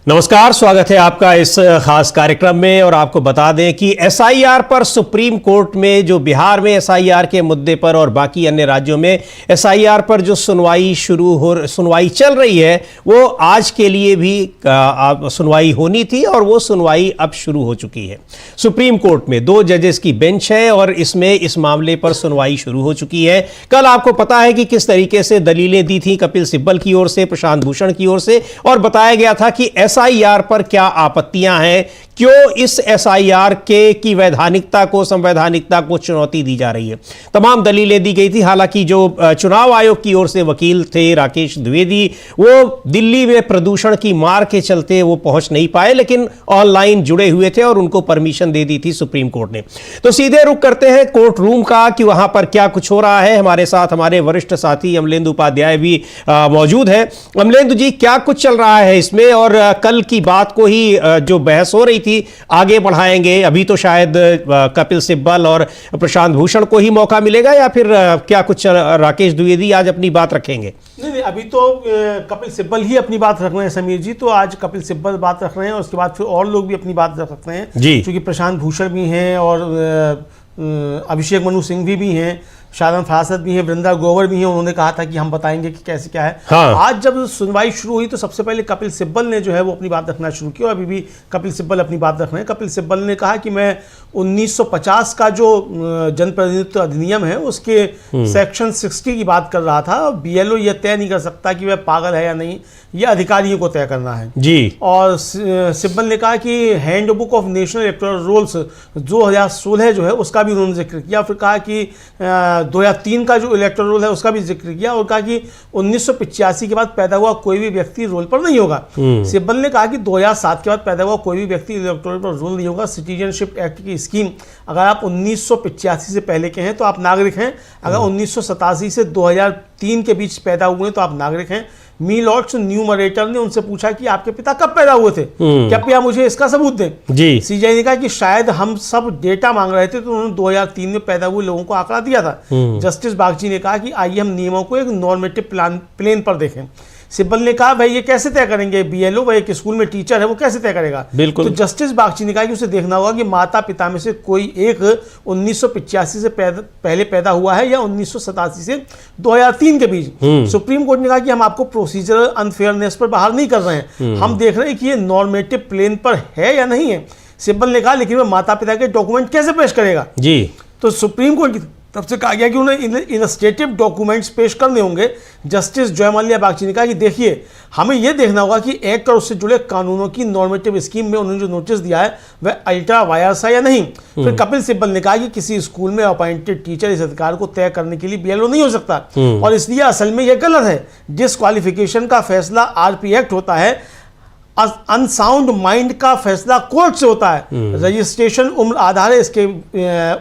नमस्कार, स्वागत है आपका इस खास कार्यक्रम में। और आपको बता दें कि एसआईआर पर सुप्रीम कोर्ट में, जो बिहार में एसआईआर के मुद्दे पर और बाकी अन्य राज्यों में एसआईआर पर जो सुनवाई चल रही है, वो आज के लिए भी सुनवाई होनी थी और वो सुनवाई अब शुरू हो चुकी है। सुप्रीम कोर्ट में 2 जजेस की बेंच है और इसमें इस मामले पर सुनवाई शुरू हो चुकी है। कल आपको पता है कि किस तरीके से दलीलें दी थी कपिल सिब्बल की ओर से, प्रशांत भूषण की ओर से, और बताया गया था कि एसआईआर पर क्या आपत्तियां हैं, क्यों इस एसआईआर की वैधानिकता को, संवैधानिकता को चुनौती दी जा रही है। तमाम दलीलें दी गई थी। हालांकि जो चुनाव आयोग की ओर से वकील थे राकेश द्विवेदी, वो दिल्ली में प्रदूषण की मार के चलते वो पहुंच नहीं पाए, लेकिन ऑनलाइन जुड़े हुए थे और उनको परमिशन दे दी थी सुप्रीम कोर्ट ने। तो सीधे रुख करते हैं कोर्ट रूम का कि वहां पर क्या कुछ हो रहा है। हमारे साथ हमारे वरिष्ठ साथी अमलेंदु उपाध्याय भी मौजूद है। अमलेंदु जी, क्या कुछ चल रहा है इसमें, और कल की बात को ही जो बहस हो रही थी आगे बढ़ाएंगे? अभी तो शायद कपिल सिब्बल और प्रशांत भूषण को ही मौका मिलेगा, या फिर क्या कुछ राकेश द्विवेदी आज अपनी बात रखेंगे? नहीं, अभी तो कपिल सिब्बल ही अपनी बात रख रहे हैं समीर जी। तो आज कपिल सिब्बल बात रख रहे हैं और उसके बाद फिर और लोग भी अपनी बात रख सकते हैं जी, क्योंकि प्रशांत भूषण भी हैं और अभिषेक मनु सिंघवी भी हैं, शालन फरासत भी है, वृंदा ग्रोवर भी है। उन्होंने कहा था कि हम बताएंगे कि कैसे क्या है। हाँ। आज जब सुनवाई शुरू हुई तो सबसे पहले कपिल सिब्बल ने जो है वो अपनी बात रखना शुरू किया और अभी भी कपिल सिब्बल अपनी बात रख रहे हैं। कपिल सिब्बल ने कहा कि मैं 1950 का जो जनप्रतिनिधित्व अधिनियम है उसके सेक्शन 60 की बात कर रहा था। BLO यह तय नहीं कर सकता कि वह पागल है या नहीं, यह अधिकारियों को तय करना है जी। और सिब्बल ने कहा कि handbook of national electoral rules 2016 जो है उसका भी उन्होंने जिक्र किया। फिर कहा कि 2003 का जो इलेक्टोरल रोल है उसका भी जिक्र किया और कहा कि 1985 के बाद पैदा हुआ कोई भी व्यक्ति रोल पर नहीं होगा। सिब्बल ने कहा कि 2007 के बाद पैदा हुआ कोई भी व्यक्ति इलेक्टोरल पर रोल नहीं होगा। सिटीजनशिप एक्ट की स्कीम, अगर आप 1985 से पहले के हैं तो आप नागरिक हैं, अगर 1987 से 2003 के बीच पैदा हुए हैं तो आप नागरिक हैं। मीलॉट्स न्यूमरेटर ने उनसे पूछा कि आपके पिता कब पैदा हुए थे, कृपया मुझे इसका सबूत दें जी। सीजीआई ने कहा कि शायद हम सब डेटा मांग रहे थे तो उन्होंने 2003 में पैदा हुए लोगों को आंकड़ा दिया था। जस्टिस बागची ने कहा कि आइए हम नियमों को एक नॉर्मेटिव प्लेन पर देखें। सिब्बल ने कहा भाई ये कैसे तय करेंगे, BLO वह एक स्कूल में टीचर है, वो कैसे तय करेगा? बिल्कुल। तो जस्टिस बागची ने कहा कि उसे देखना होगा कि माता पिता में से कोई एक 1985 से पहले पैदा हुआ है या 1987 से 2003 के बीच। सुप्रीम कोर्ट ने कहा कि हम आपको प्रोसीजरल अनफेयरनेस पर बाहर नहीं कर रहे हैं, हम देख रहे हैं कि ये नॉर्मेटिव प्लेन पर है या नहीं है। सिब्बल ने कहा लेकिन वह माता पिता के डॉक्यूमेंट कैसे पेश करेगा जी। तो सुप्रीम कोर्ट की तब से कहा गया कि उन्हें इलस्ट्रेटिव डॉक्यूमेंट्स पेश करने होंगे। जस्टिस जयमाल्या बागची ने कहा कि देखिए हमें यह देखना होगा कि एक्ट और उससे जुड़े कानूनों की नॉर्मेटिव स्कीम में उन्होंने जो नोटिस दिया है वह अल्ट्रा वायरस है या नहीं। फिर कपिल सिब्बल ने कहा कि किसी स्कूल में अपॉइंटेड टीचर इस अधिकार को तय करने के लिए BLO नहीं हो सकता और इसलिए असल में यह गलत है। डिसक्वालिफिकेशन का फैसला RP एक्ट होता है, अनसाउंड माइंड का फैसला कोर्ट से होता है। रजिस्ट्रेशन उम्र आधार है, इसके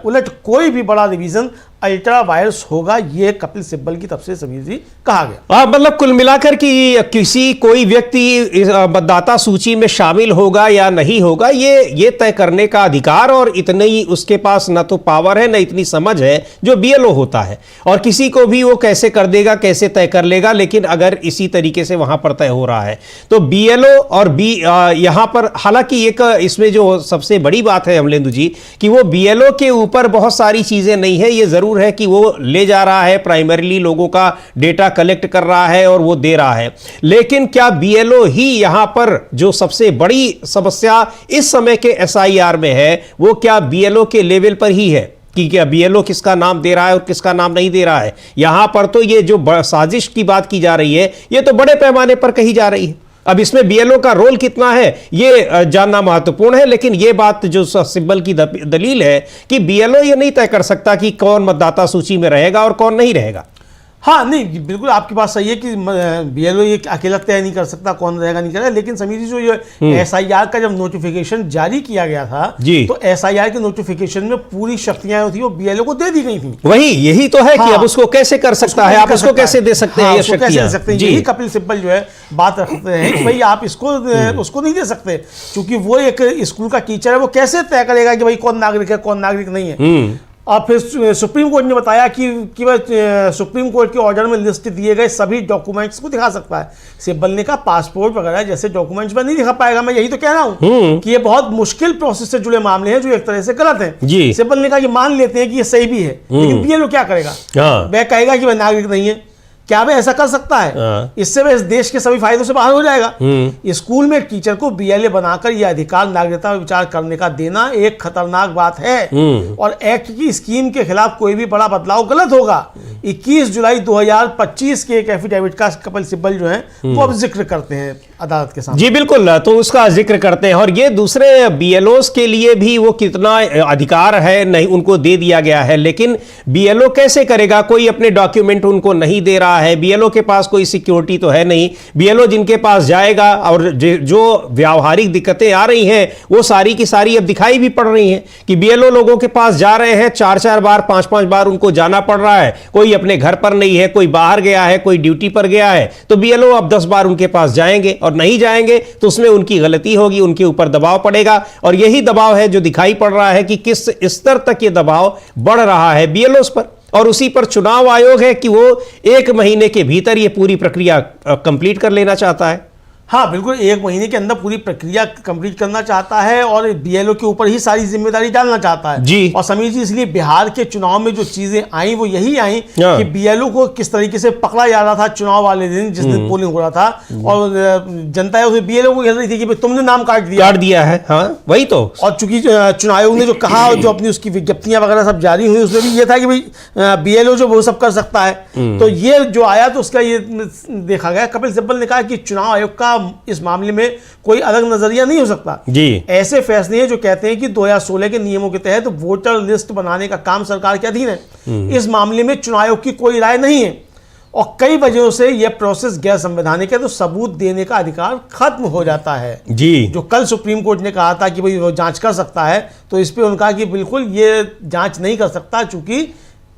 उलट कोई भी बड़ा रिवीजन अल्ट्रा वायरस होगा, ये कपिल सिब्बल की तरफ से समीर जी कहा गया। मतलब कुल मिलाकर कि कोई व्यक्ति मतदाता सूची में शामिल होगा या नहीं होगा, ये तय करने का अधिकार और इतने ही उसके पास ना तो पावर है ना इतनी समझ है जो BLO होता है, और किसी को भी वो कैसे कर देगा, कैसे तय कर लेगा। लेकिन अगर इसी तरीके से वहां पर तय हो रहा है तो BLO और यहां पर, हालांकि एक इसमें जो सबसे बड़ी बात है अमलेंदु जी कि वो BLO के ऊपर बहुत सारी चीजें नहीं है। ये जरूर है कि वो ले जा रहा है, प्राइमरीली लोगों का डेटा कलेक्ट कर रहा है और वो दे रहा है, लेकिन क्या BLO ही यहां पर जो सबसे बड़ी समस्या इस समय के SIR में है, वो क्या BLO के लेवल पर ही है कि क्या BLO किसका नाम दे रहा है और किसका नाम नहीं दे रहा है? यहां पर तो ये जो साजिश की बात की जा रही है ये तो बड़े पैमाने पर कही जा रही है। अब इसमें BLO का रोल कितना है ये जानना महत्वपूर्ण है, लेकिन ये बात जो सिब्बल की दलील है कि BLO ये नहीं तय कर सकता कि कौन मतदाता सूची में रहेगा और कौन नहीं रहेगा। हाँ, नहीं बिल्कुल आपकी बात सही है कि BLO ये अकेला तय नहीं कर सकता कौन रहेगा नहीं करेगा। लेकिन समीर जी, जो ये SIR का जब नोटिफिकेशन जारी किया गया था तो SIR के नोटिफिकेशन में पूरी शक्तियां थी वो BLO को दे दी गई थी। वही यही तो है कि अब उसको कैसे कर सकता है, आप उसको कैसे दे सकते हैं, ये शक्तियां यही कपिल सिब्बल जो है बात रखते हैं कि भाई आप इसको उसको नहीं दे सकते, क्योंकि वो एक स्कूल का टीचर है, वो कैसे तय करेगा कि भाई कौन नागरिक है कौन नागरिक नहीं है। और फिर सुप्रीम कोर्ट ने बताया कि वह सुप्रीम कोर्ट के ऑर्डर में लिस्ट दिए गए सभी डॉक्यूमेंट्स को दिखा सकता है। सिब्बल ने कहा पासपोर्ट वगैरह जैसे डॉक्यूमेंट्स में नहीं दिखा पाएगा। मैं यही तो कह रहा हूं कि ये बहुत मुश्किल प्रोसेस से जुड़े मामले हैं जो एक तरह से गलत हैं। सिब्बल ने कहा कि मान लेते हैं कि ये सही भी है, लेकिन बीएलओ क्या करेगा? वह कहेगा कि वह नागरिक नहीं है। क्या वह ऐसा कर सकता है? इससे वह इस देश के सभी फायदों से बाहर हो जाएगा। स्कूल में टीचर को बीएलए बनाकर यह अधिकार नागरिकता पर विचार करने का देना एक खतरनाक बात है और एक्ट की स्कीम के खिलाफ कोई भी बड़ा बदलाव गलत होगा। 21 जुलाई 2025 के एक एफिडेविट का कपिल सिब्बल जो है वो अब जिक्र करते हैं अदालत के सामने। जी बिल्कुल, तो उसका जिक्र करते हैं और ये दूसरे बीएलओस के लिए भी वो कितना अधिकार है नहीं उनको दे दिया गया है, लेकिन बीएलओ कैसे करेगा? कोई अपने डॉक्यूमेंट उनको नहीं दे रहा है, बीएलओ के पास कोई सिक्योरिटी तो है नहीं। बीएलओ जिनके पास जाएगा और जो व्यावहारिक दिक्कतें आ रही हैं वो सारी की सारी अब दिखाई भी पड़ रही हैं कि बीएलओ लोगों के पास जा रहे हैं, 4-4 बार 5-5 बार उनको जाना पड़ रहा है। कोई अपने घर पर नहीं है, कोई बाहर गया है, कोई ड्यूटी पर गया है, तो बीएलओ अब 10 बार उनके पास जाएंगे और नहीं जाएंगे तो उसमें उनकी गलती होगी, उनके ऊपर दबाव पड़ेगा। और यही दबाव है जो दिखाई पड़ रहा है कि किस स्तर तक ये दबाव बढ़ रहा है बीएलओस पर। और उसी पर चुनाव आयोग है कि वो 1 महीने के भीतर ये पूरी प्रक्रिया कंप्लीट कर लेना चाहता है। हाँ बिल्कुल, 1 महीने के अंदर पूरी प्रक्रिया कंप्लीट करना चाहता है और बीएलओ के ऊपर ही सारी जिम्मेदारी डालना चाहता है जी। और समीर जी, इसलिए बिहार के चुनाव में जो चीजें आई वो यही आई कि बीएलओ को किस तरीके से पकड़ा जा रहा था चुनाव वाले दिन जिस दिन पोलिंग हो रहा था और जनता उसे बीएलओ को कह रही थी कि तुमने नाम काट दिया है। हाँ वही तो। और चूंकि चुनाव आयोग ने जो कहा जो अपनी उसकी विज्ञप्तियां वगैरह सब जारी हुई उसमें भी ये था कि भाई बीएलओ जो वो सब कर सकता है। तो ये जो आया तो उसका ये देखा गया। कपिल सिब्बल ने कहा कि चुनाव आयोग का इस मामले में कोई अलग नजरिया नहीं हो सकता जी। ऐसे फैसले हैं जो कहते हैं कि 2016 के नियमों के तहत वोटर लिस्ट बनाने का काम सरकार के अधीन है। इस मामले में चुनाव आयोग की कोई राय नहीं है और कई वजहों से यह प्रोसेस गैर संवैधानिक है, तो सबूत देने का अधिकार खत्म हो जाता है जी। जो कल सुप्रीम कोर्ट ने कहा था कि भाई वो जांच कर सकता है, तो इस पे उनका कि बिल्कुल ये जांच नहीं कर सकता क्योंकि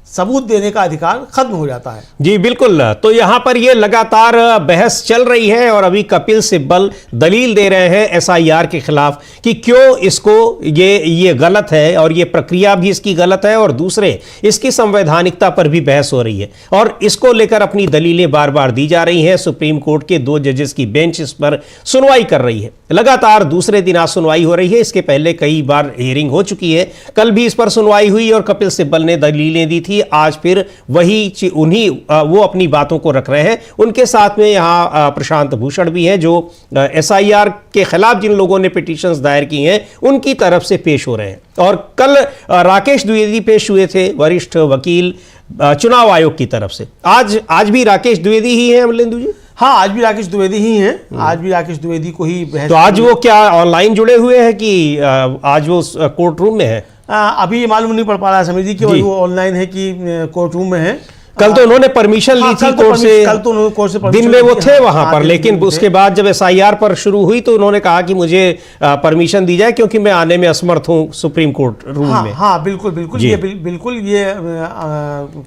सबूत देने का अधिकार खत्म हो जाता है। जी बिल्कुल, तो यहां पर यह लगातार बहस चल रही है और अभी कपिल सिब्बल दलील दे रहे हैं एसआईआर के खिलाफ कि क्यों इसको ये गलत है और ये प्रक्रिया भी इसकी गलत है और दूसरे इसकी संवैधानिकता पर भी बहस हो रही है और इसको लेकर अपनी दलीलें बार बार दी जा रही हैं। सुप्रीम कोर्ट के 2 जजेस की बेंच इस पर सुनवाई कर रही है। लगातार दूसरे दिन आज सुनवाई हो रही है। इसके पहले कई बार हियरिंग हो चुकी है, कल भी इस पर सुनवाई हुई और कपिल सिब्बल ने दलीलें दी थी। आज फिर वही उन्हीं वो अपनी बातों को रख रहे हैं। उनके साथ में यहाँ प्रशांत भूषण भी हैं जो एसआईआर के खिलाफ जिन लोगों ने पिटीशंस दायर की हैं उनकी तरफ से पेश हो रहे हैं। और कल राकेश द्विवेदी पेश हुए थे, वरिष्ठ वकील चुनाव आयोग की तरफ से। आज भी राकेश द्विवेदी ही हैं अमलेंदु जी? हाँ, आज भी राकेश द्विवेदी ही हैं। आज भी राकेश द्विवेदी को ही बहस। तो आज वो क्या ऑनलाइन जुड़े हुए हैं कि आज वो कोर्ट रूम में है? अभी ये मालूम नहीं पड़ पा रहा है समीर जी कि वो ऑनलाइन है कि कोर्ट रूम में है। कल तो उन्होंने परमिशन ली थी कोर्ट से, कल तो उन्होंने कोर्ट से दिन में वो थे वहां पर, लेकिन उसके बाद जब एसआईआर पर शुरू हुई तो उन्होंने कहा कि मुझे परमिशन दी जाए क्योंकि मैं आने में असमर्थ हूं सुप्रीम कोर्ट रूम में। हाँ बिल्कुल ये बिल्कुल ये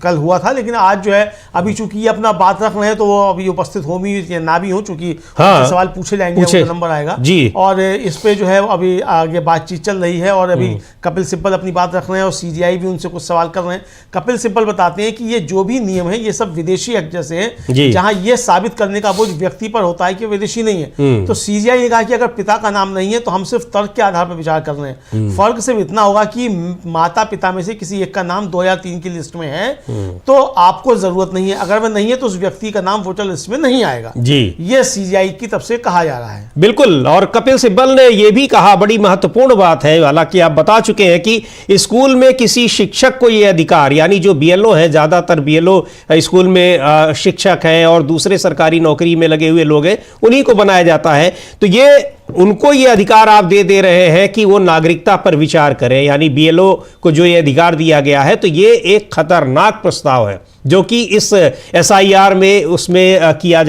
कल हुआ था, लेकिन आज जो है अभी चूंकि ये अपना बात रख रहे हैं तो वो अभी उपस्थित हो भी या ना भी हो, चूंकि सवाल पूछे जाएंगे, उनका नंबर आएगा जी। और इस पे जो है अभी आगे बातचीत चल रही है और अभी कपिल सिब्बल अपनी बात रख रहे हैं और सीजीआई भी उनसे कुछ सवाल कर रहे हैं। कपिल सिब्बल बताते हैं कि ये जो भी नियम है ये सब विदेशी एक्ट जैसे हैं, जहां ये साबित करने का बोझ व्यक्ति पर होता है कि विदेशी नहीं है। तो सीजीआई ने कहा कि अगर पिता का नाम नहीं है तो हम सिर्फ तर्क के आधार पर विचार कर रहे हैं। फर्क सिर्फ इतना होगा कि माता पिता में से किसी एक का नाम 2003 की लिस्ट में है तो आपको जरूरत नहीं है, अगर वह नहीं है तो उस व्यक्ति का नाम वोटर लिस्ट में नहीं आएगा जी। ये सीजीआई की तरफ से कहा जा रहा है। बिल्कुल, और कपिल सिब्बल ने यह भी कहा, बड़ी महत्वपूर्ण बात है, हालांकि आप बता चुके हैं कि स्कूल में किसी शिक्षक को यह अधिकार, यानी जो बीएलओ है, ज्यादातर बीएलओ स्कूल में शिक्षक हैं और दूसरे सरकारी नौकरी में लगे हुए लोग हैं, उन्हीं को बनाया जाता है। तो ये उनको ये अधिकार आप दे रहे हैं कि वो नागरिकता पर विचार करें, यानी बीएलओ को जो ये अधिकार दिया गया है, तो ये एक खतरनाक प्रस्ताव है जो कि इस एसआईआर में उसमें किया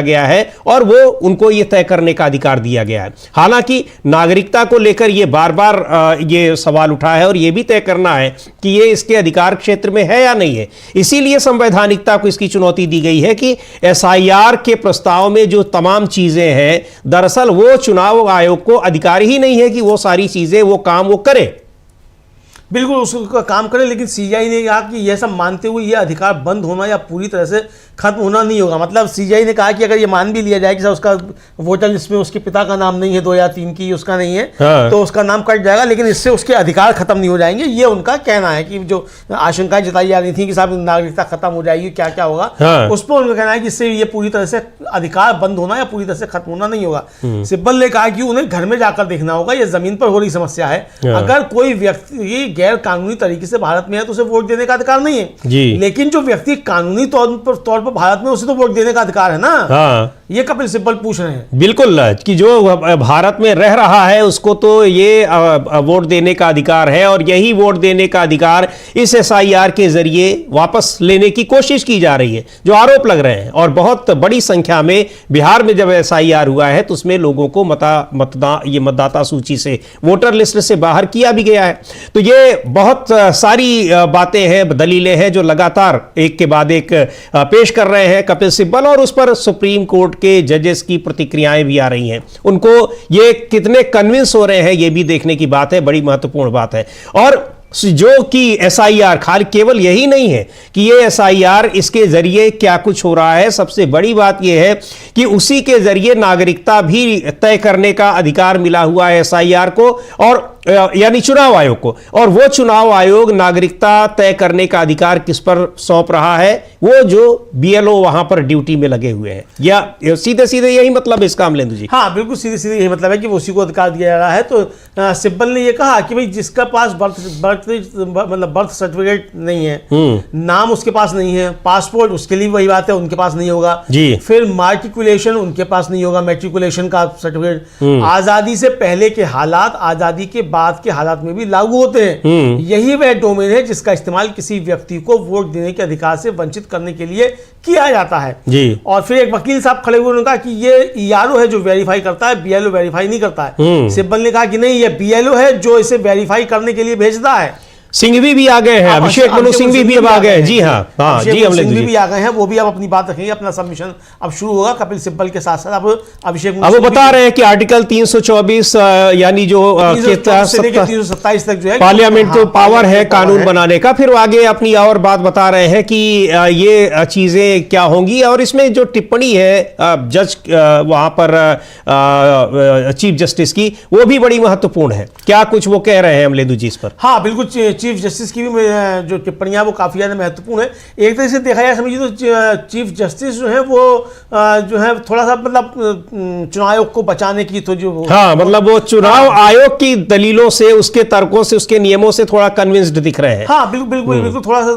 गया है और वो उनको ये तय करने का अधिकार दिया गया है। हालांकि नागरिकता को लेकर ये बार बार ये सवाल उठा है और ये भी तय करना है कि ये इसके अधिकार क्षेत्र में है या नहीं है। इसीलिए संवैधानिकता को इसकी चुनौती दी गई है कि एसआईआर के प्रस्ताव में जो तमाम चीजें हैं, दरअसल वो चुनाव आयोग को अधिकार ही नहीं है कि वो सारी चीजें वो काम वो करे। बिल्कुल उसका काम करें, लेकिन सीजीआई ने कहा कि यह सब मानते हुए यह अधिकार बंद होना या पूरी तरह से खत्म होना नहीं होगा। मतलब सीजीआई ने कहा कि अगर ये मान भी लिया जाए कि उसका वोटर लिस्ट में उसके पिता का नाम नहीं है, 2003 की उसका नहीं है, तो उसका नाम कट जाएगा, लेकिन इससे उसके अधिकार खत्म नहीं हो जाएंगे। ये उनका कहना है कि जो आशंकाएं जताई जा रही थी कि साहब नागरिकता खत्म हो जाएगी, क्या क्या होगा, उस पर उनका कहना है कि इससे ये पूरी तरह से अधिकार बंद होना या पूरी तरह से खत्म होना नहीं होगा। सिब्बल ने कहा कि उन्हें घर में जाकर देखना होगा, यह जमीन पर हो रही समस्या है। अगर कोई व्यक्ति गैर कानूनी तरीके से भारत में है तो उसे वोट देने का अधिकार नहीं है, लेकिन जो व्यक्ति कानूनी तौर पर भारत में, उसे तो वोट देने का अधिकार है ना। ये कपिल सिब्बल पूछ रहे हैं। बिल्कुल, कि जो भारत में रह रहा है उसको तो ये वोट देने का अधिकार है, और यही वोट देने का अधिकार इस एसआईआर के जरिए वापस लेने की कोशिश की जा रही है, जो आरोप लग रहे हैं। और बहुत बड़ी संख्या में बिहार में जब एसआईआर हुआ है तो उसमें लोगों को मतदाता सूची से, वोटर लिस्ट से बाहर किया भी गया है। तो ये बहुत सारी बातें हैं, दलीलें हैं जो लगातार एक के बाद एक पेश कर रहे हैं कपिल सिब्बल, और उस पर सुप्रीम कोर्ट के जजेस की प्रतिक्रियाएं भी आ रही हैं। उनको ये कितने कन्विंस हो रहे हैं ये भी देखने की बात है, बड़ी महत्वपूर्ण बात है। और जो कि एसआईआर खाली केवल यही नहीं है कि ये एसआईआर, इसके जरिए क्या कुछ हो रहा है, सबसे बड़ी बात यह है कि उसी के जरिए नागरिकता भी तय करने का अधिकार मिला हुआ है एसआईआर को, और यानी चुनाव आयोग को। और वो चुनाव आयोग नागरिकता तय करने का अधिकार किस पर सौंप रहा है? वो जो बीएलओ वहां पर ड्यूटी में लगे हुए हैं। या सीधे सीधे यही मतलब है इसका, अमलेंदु जी? हाँ, बिल्कुल सीधे सीधे यही मतलब है कि वो उसी को अधिकार दिया जा रहा है। तो सिब्बल ने ये कहा कि भाई जिसका पास बर्थ सर्टिफिकेट नहीं है, नाम उसके पास नहीं है, पासपोर्ट उसके लिए वही बात है, उनके पास नहीं होगा जी। फिर मार्टिकुलेशन उनके पास नहीं होगा, मैट्रिकुलेशन का सर्टिफिकेट। आजादी से पहले के हालात आजादी के बाद के हालात में भी लागू होते हैं। यही वह डोमेन है जिसका इस्तेमाल किसी व्यक्ति को वोट देने के अधिकार से वंचित करने के लिए किया जाता है जी। और फिर एक वकील साहब खड़े हुए, उन्होंने कहा कि ये ईआरओ है जो वेरीफाई करता है, बीएलओ वेरीफाई नहीं करता है। सिब्बल ने कहा कि नहीं, ये बीएलओ है जो इसे वेरीफाई करने के लिए भेजता है। सिंघवी भी आ गए हैं, अभिषेक मनु सिंघवी भी अब आ गए हैं। जी हाँ, हाँ जी, सिंघवी भी आ गए हैं, वो भी अब अपनी बात रखेंगे। अपना सबमिशन अब शुरू होगा कपिल सिब्बल के साथ साथ। अब अभिषेक अब वो बता रहे हैं कि आर्टिकल 324 यानी जो 327 तक जो है पार्लियामेंट को पावर है कानून बनाने का। फिर आगे अपनी और बात बता रहे हैं कि ये चीजें क्या होंगी, और इसमें जो टिप्पणी है जज वहां पर चीफ जस्टिस की, वो भी बड़ी महत्वपूर्ण है। क्या कुछ वो कह रहे हैं अमलेंदु जी इस पर? हाँ बिल्कुल, चीफ जस्टिस की भी जो टिप्पणियां वो काफी ज्यादा महत्वपूर्ण है। एक तरह से देखा जाए समझिए तो चीफ जस्टिस जो है वो जो है थोड़ा सा मतलब चुनाव आयोग को बचाने की तो जो, हाँ मतलब वो चुनाव आयोग की दलीलों से, उसके तर्कों से, उसके नियमों से थोड़ा कन्विंस्ड दिख रहे हैं। हाँ बिल्कुल थोड़ा सा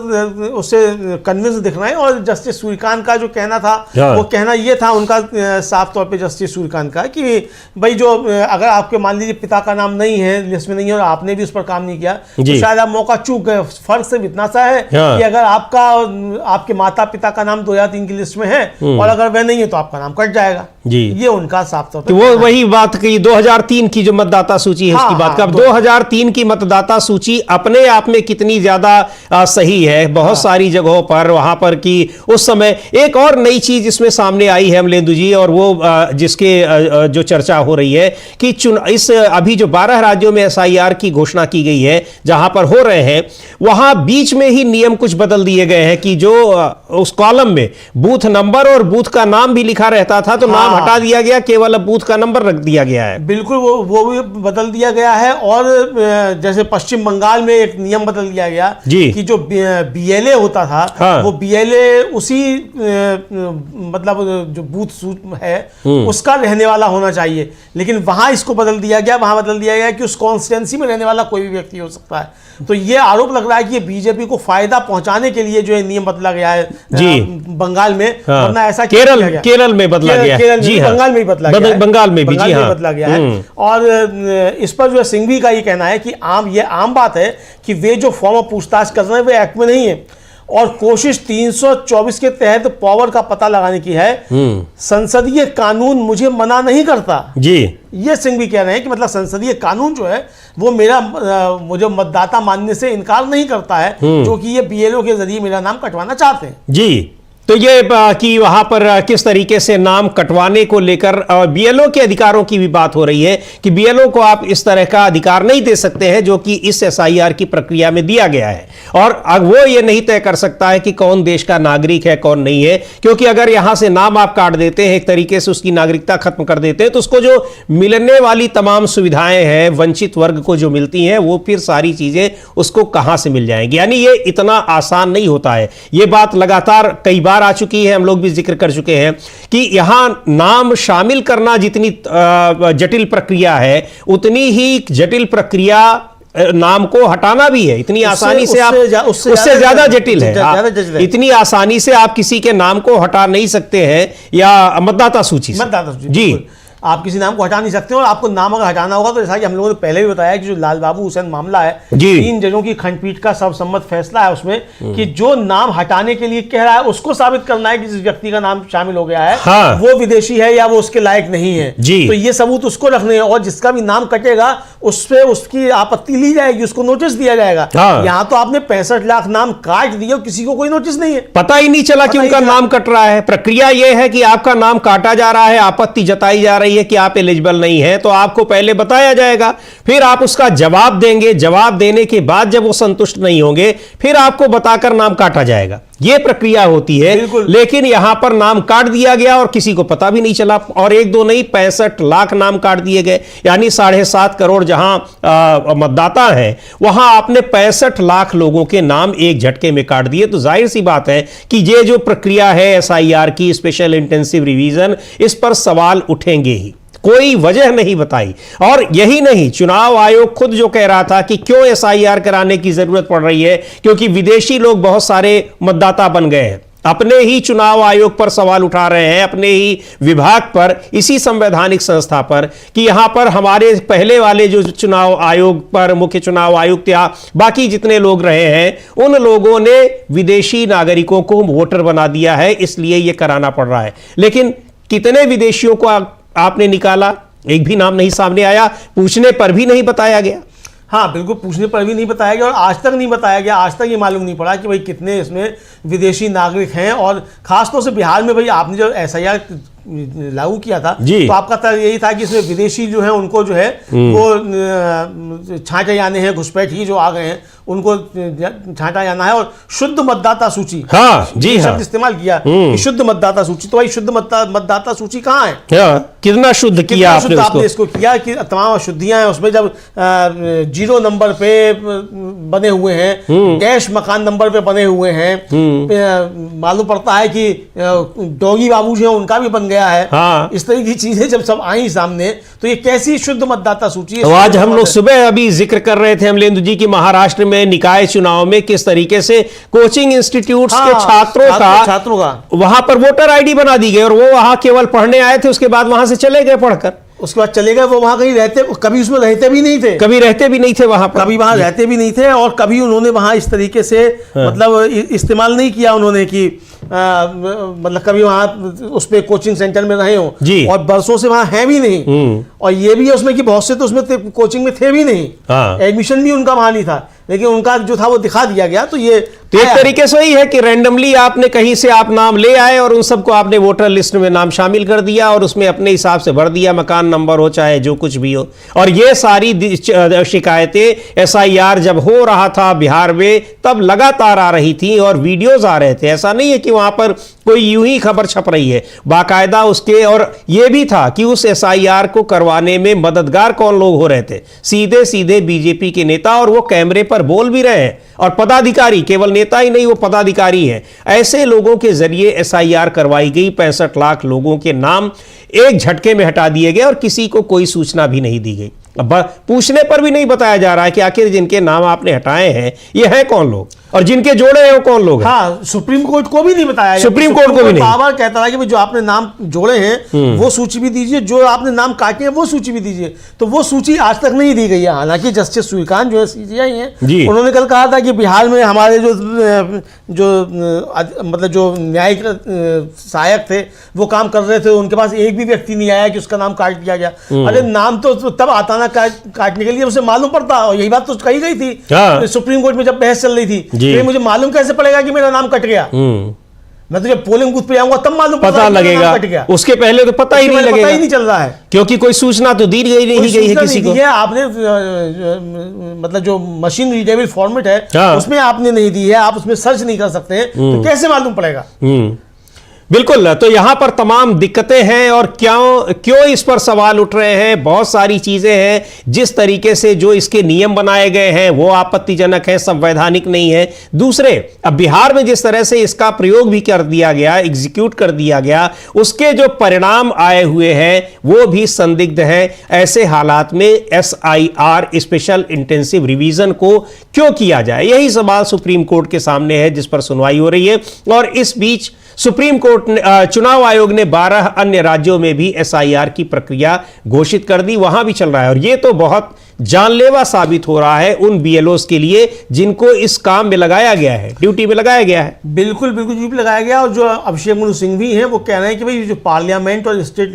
उससे कन्विंस दिख रहे हैं। और जस्टिस सूर्यकांत का जो कहना था, वो कहना ये था उनका साफ तौर पे जस्टिस सूर्यकांत का कि भाई जो अगर आपके मान लीजिए पिता का नाम नहीं है, लिस्ट में नहीं है, और आपने भी उस पर काम नहीं किया, तो शायद आप मौका चूक गए। फर्क सिर्फ इतना सा है कि अगर आपके माता पिता का नाम 2003 की लिस्ट में है और अगर वह नहीं है तो आपका नाम कट जाएगा जी। ये उनका साफ तौर पर वो वही बात की 2003 की जो मतदाता सूची है उसकी बात का। 2003 की मतदाता सूची अपने आप में कितनी ज्यादा सही है बहुत सारी जगहों पर, वहां पर कि उस समय एक और नई चीज इसमें सामने आई है अमलेंदु जी, और वो जिसके जो चर्चा हो रही है कि इस अभी जो 12 राज्यों में एसआईआर की घोषणा की गई है जहां पर हो रहे हैं, वहां बीच में ही नियम कुछ बदल दिए गए हैं कि जो उस कॉलम में बूथ नंबर और बूथ का नाम भी लिखा रहता था, तो नाम हटा दिया गया, केवल अब बूथ का नंबर रख दिया गया है। बिल्कुल वो भी बदल दिया गया है। और जैसे पश्चिम बंगाल में एक नियम बदल दिया गया कि जो बीएलए होता था, वो बीएलए उसी मतलब जो बूथ है उसका रहने वाला होना चाहिए, लेकिन वहां इसको बदल दिया गया। वहां बदल दिया गया कि उस कॉन्स्टिट्यूएंसी में रहने वाला कोई भी व्यक्ति हो सकता है। तो ये आरोप लग रहा है कि ये बीजेपी को फायदा पहुंचाने के लिए जो है नियम बदला गया है जी बंगाल में, वरना ऐसा केरल में बदला गया जी, बंगाल में बदला गया, बंगाल में भी जी हाँ बदला गया है। और इस पर जो है सिंघवी का ये कहना है कि ये आम बात है कि वे जो फॉर्म ऑफ पूछताछ कर रहे हैं वे एक्ट में नहीं है, और कोशिश 324 के तहत पावर का पता लगाने की है। संसदीय कानून मुझे मना नहीं करता जी। ये सिंघवी कह रहे हैं कि मतलब संसदीय कानून जो है वो मुझे मतदाता मानने से इनकार नहीं करता है, जो कि ये बीएलओ के जरिए मेरा नाम कटवाना चाहते हैं जी। तो ये कि वहां पर किस तरीके से नाम कटवाने को लेकर बीएलओ के अधिकारों की भी बात हो रही है कि बीएलओ को आप इस तरह का अधिकार नहीं दे सकते हैं जो कि इस एसआईआर की प्रक्रिया में दिया गया है, और अब वो ये नहीं तय कर सकता है कि कौन देश का नागरिक है कौन नहीं है, क्योंकि अगर यहां से नाम आप काट देते हैं, एक तरीके से उसकी नागरिकता खत्म कर देते हैं, तो उसको जो मिलने वाली तमाम सुविधाएं हैं वंचित वर्ग को जो मिलती हैं वो फिर सारी चीजें उसको कहां से मिल जाएंगी। यानी ये इतना आसान नहीं होता है। ये बात लगातार कई बार आ चुकी है, हम लोग भी जिक्र कर चुके हैं कि यहां नाम शामिल करना जितनी जटिल प्रक्रिया है उतनी ही जटिल प्रक्रिया नाम को हटाना भी है। इतनी आसानी से आप उससे ज्यादा जटिल है। इतनी आसानी से आप किसी के नाम को हटा नहीं सकते हैं या मतदाता सूची से। जी, आप किसी नाम को हटा नहीं सकते, और आपको नाम अगर हटाना होगा तो जैसा कि हम लोगों ने पहले भी बताया कि जो लाल बाबू हुसैन मामला है, 3 जजों की खंडपीठ का सर्वसम्मत फैसला है उसमें कि जो नाम हटाने के लिए कह रहा है उसको साबित करना है कि जिस व्यक्ति का नाम शामिल हो गया है हाँ। वो विदेशी है या वो उसके लायक नहीं है, तो ये सबूत उसको रखने हैं, और जिसका भी नाम कटेगा उस पर उसकी आपत्ति ली जाएगी, उसको नोटिस दिया जाएगा। हाँ। यहाँ तो आपने 65 लाख नाम काट दिए और किसी को कोई नोटिस नहीं है, पता ही नहीं चला कि उनका नाम कट रहा है। प्रक्रिया यह है कि आपका नाम काटा जा रहा है, आपत्ति जताई जा रही है कि आप एलिजिबल नहीं है, तो आपको पहले बताया जाएगा, फिर आप उसका जवाब देंगे, जवाब देने के बाद जब वो संतुष्ट नहीं होंगे फिर आपको बताकर नाम काटा जाएगा। यह प्रक्रिया होती है। लेकिन यहां पर नाम काट दिया गया और किसी को पता भी नहीं चला, और 1-2 नहीं 65 लाख नाम काट दिए गए, यानी 7.5 करोड़ जहां मतदाता हैं वहां आपने 65 लाख लोगों के नाम एक झटके में काट दिए। तो जाहिर सी बात है कि ये जो प्रक्रिया है एसआईआर की, स्पेशल इंटेंसिव रिवीजन, इस पर सवाल उठेंगे ही, कोई वजह नहीं बताई। और यही नहीं, चुनाव आयोग खुद जो कह रहा था कि क्यों एसआईआर कराने की जरूरत पड़ रही है, क्योंकि विदेशी लोग बहुत सारे मतदाता बन गए हैं, अपने ही चुनाव आयोग पर सवाल उठा रहे हैं, अपने ही विभाग पर, इसी संवैधानिक संस्था पर, कि यहां पर हमारे पहले वाले जो चुनाव आयोग पर मुख्य चुनाव आयुक्त या बाकी जितने लोग रहे हैं उन लोगों ने विदेशी नागरिकों को वोटर बना दिया है, इसलिए यह कराना पड़ रहा है। लेकिन कितने विदेशियों को आपने निकाला, एक भी नाम नहीं सामने आया, पूछने पर भी नहीं बताया गया। हाँ बिल्कुल, पूछने पर भी नहीं बताया गया, और आज तक नहीं बताया गया, आज तक ये मालूम नहीं पड़ा कि भाई कितने इसमें विदेशी नागरिक हैं। और खासतौर से बिहार में, भाई आपने जो एसआईआर लागू किया था तो आपका तर्क यही था कि इसमें विदेशी जो है उनको जो है वो छांटे जाने हैं, घुसपैठी जो आ गए हैं उनको छांटा जाना है, और शुद्ध मतदाता सूची, हाँ जी, शब्द इस्तेमाल किया कि शुद्ध मतदाता सूची। तो भाई शुद्ध मतदाता सूची कहाँ है? कितना शुद्ध किया आपने इसको किया कि तमाम अशुद्धियां हैं उसमें, जब 0 नंबर पे बने हुए हैं, डैश मकान नंबर पे बने हुए हैं, मालूम पड़ता है कि डॉगी बाबू जो है उनका भी बन गया है। हाँ। इस तरह की चीजें जब सब आई सामने तो ये कैसी शुद्ध मतदाता सूची है? तो आज हम लोग सुबह अभी जिक्र कर रहे थे अमलेंदु जी की महाराष्ट्र में निकाय चुनाव में किस तरीके से कोचिंग इंस्टीट्यूट्स के छात्रों का वहां पर वोटर आईडी बना दी गई, और वो वहां केवल पढ़ने आए थे, उसके बाद वहां से चले गए पढ़कर, उसके बाद चले गए। वो वहां कहीं रहते, कभी उसमें रहते भी नहीं थे, कभी रहते भी नहीं थे वहां पर, कभी वहां रहते भी नहीं थे, और कभी उन्होंने वहां इस तरीके से मतलब इस्तेमाल नहीं किया उन्होंने कि मतलब कभी वहां उस पे कोचिंग सेंटर में रहे हो, और बरसों से वहां है भी नहीं। और ये भी है उसमें कि बहुत से तो उसमें कोचिंग में थे भी नहीं, एडमिशन भी उनका वहां नहीं था, लेकिन उनका जो था वो दिखा दिया गया। तो ये तो एक तरीके से ही है कि रैंडमली आपने कहीं से आप नाम ले आए और उन सबको आपने वोटर लिस्ट में नाम शामिल कर दिया और उसमें अपने हिसाब से भर दिया, मकान नंबर हो चाहे जो कुछ भी हो। और ये सारी शिकायतें एसआईआर जब हो रहा था बिहार में तब लगातार आ रही थी और वीडियोज आ रहे थे। ऐसा नहीं है कि वहां पर कोई यूं ही खबर छप रही है, बाकायदा उसके। और यह भी था कि उस एसआईआर को करवाने में मददगार कौन लोग हो रहे थे, सीधे सीधे बीजेपी के नेता, और वो कैमरे पर बोल भी रहे हैं, और पदाधिकारी, केवल नेता ही नहीं वो पदाधिकारी हैं। ऐसे लोगों के जरिए एसआईआर करवाई गई, 65 लाख लोगों के नाम एक झटके में हटा दिए गए और किसी को कोई सूचना भी नहीं दी गई। पूछने पर भी नहीं बताया जा रहा है कि आखिर जिनके नाम आपने हटाए हैं ये है कौन लोग, और जिनके जोड़े हैं वो कौन लोग हैं। हाँ, सुप्रीम कोर्ट को भी नहीं बताया, सुप्रीम कोर्ट को भी नहीं। बार कहता है कि जो आपने नाम जोड़े हैं वो सूची भी दीजिए, जो आपने नाम काटे हैं वो सूची भी दीजिए। तो वो सूची आज तक नहीं दी गई है। हालांकि जस्टिस सूर्यकांत जो है सीजीआई हैं, उन्होंने कल कहा था कि बिहार में हमारे मतलब जो न्यायिक सहायक थे वो काम कर रहे थे, उनके पास एक भी व्यक्ति नहीं आया कि उसका नाम काट दिया गया। अरे नाम तो तब आता ना काटने के लिए उसे मालूम पड़ता, और यही बात तो कही गई थी सुप्रीम कोर्ट में जब बहस चल रही थी, मुझे मालूम कैसे पड़ेगा कि मेरा नाम कट गया। मैं तो जब पोलिंग बूथ पे आऊंगा तब मालूम पता लगेगा, उसके पहले तो पता ही नहीं लगेगा, पता ही नहीं चल रहा है, क्योंकि कोई सूचना तो दी गई नहीं गई है किसी को। आपने मतलब जो मशीन रीडेबल फॉर्मेट है, हाँ। उसमें आपने नहीं दी है, आप उसमें सर्च नहीं कर सकते हैं, तो कैसे मालूम पड़ेगा? बिल्कुल, तो यहां पर तमाम दिक्कतें हैं और क्यों इस पर सवाल उठ रहे हैं। बहुत सारी चीजें हैं, जिस तरीके से जो इसके नियम बनाए गए हैं वो आपत्तिजनक है, संवैधानिक नहीं है। दूसरे, अब बिहार में जिस तरह से इसका प्रयोग भी कर दिया गया, एग्जीक्यूट कर दिया गया, उसके जो परिणाम आए हुए हैं वो भी संदिग्ध है। ऐसे हालात में SIR स्पेशल इंटेंसिव रिवीजन को क्यों किया जाए, यही सवाल सुप्रीम कोर्ट के सामने है, जिस पर सुनवाई हो रही है। और इस बीच सुप्रीम कोर्ट चुनाव आयोग ने 12 अन्य राज्यों में भी SIR की प्रक्रिया घोषित कर दी, वहां भी चल रहा है। और यह तो बहुत जानलेवा साबित हो रहा है उन BLOs के लिए जिनको इस काम में लगाया गया है, ड्यूटी में लगाया गया है। बिल्कुल बिल्कुल ड्यूटी लगाया गया। और जो अभिषेक मनु सिंह भी हैं वो कह रहे हैं कि भाई जो पार्लियामेंट और स्टेट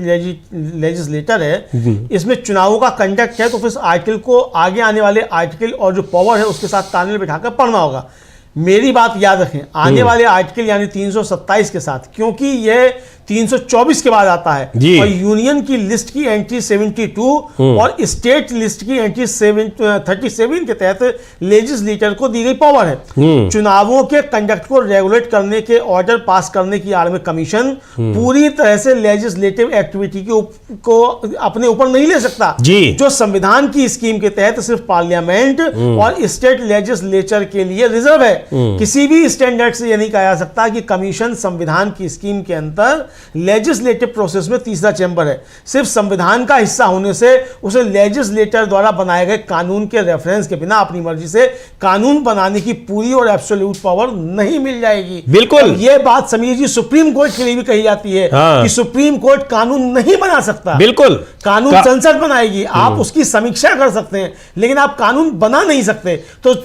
लेजिस्लेटर है, इसमें चुनावों का कंडक्ट है, तो फिर आर्टिकल को आगे आने वाले आर्टिकल और जो पावर है उसके साथ तालमेल बिठाकर पढ़ना होगा। मेरी बात याद रखें, आने वाले आर्टिकल यानी 327 के साथ, क्योंकि यह 324 के बाद आता है और यूनियन की लिस्ट की एंट्री 72 और स्टेट लिस्ट की एंट्री 37 के तहत लेजिस्लेटर को दी गई पावर है। चुनावों के कंडक्ट को रेगुलेट करने के ऑर्डर पास करने की आड़ में कमीशन पूरी तरह से लेजिस्लेटिव एक्टिविटी को अपने ऊपर नहीं ले सकता, जो संविधान की स्कीम के तहत सिर्फ पार्लियामेंट और स्टेट लेजिस्लेचर के लिए रिजर्व है। किसी भी स्टैंडर्ड से यह नहीं कहा जा सकता कि कमीशन संविधान की स्कीम के अंदर लेजिस्लेटिव प्रोसेस में तीसरा चैंबर है। सिर्फ संविधान का हिस्सा होने से उसे लेजिस्लेटर द्वारा बनाए गए कानून के रेफरेंस के बिना अपनी मर्जी से कानून बनाने की पूरी और एब्सोल्यूट पावर नहीं मिल जाएगी। बिल्कुल, यह बात समीर जी सुप्रीम कोर्ट के लिए भी कही जाती है कि सुप्रीम कोर्ट कानून नहीं बना सकता। बिल्कुल, कानून संसद बनाएगी, आप उसकी समीक्षा कर सकते हैं, लेकिन आप कानून बना नहीं सकते। तो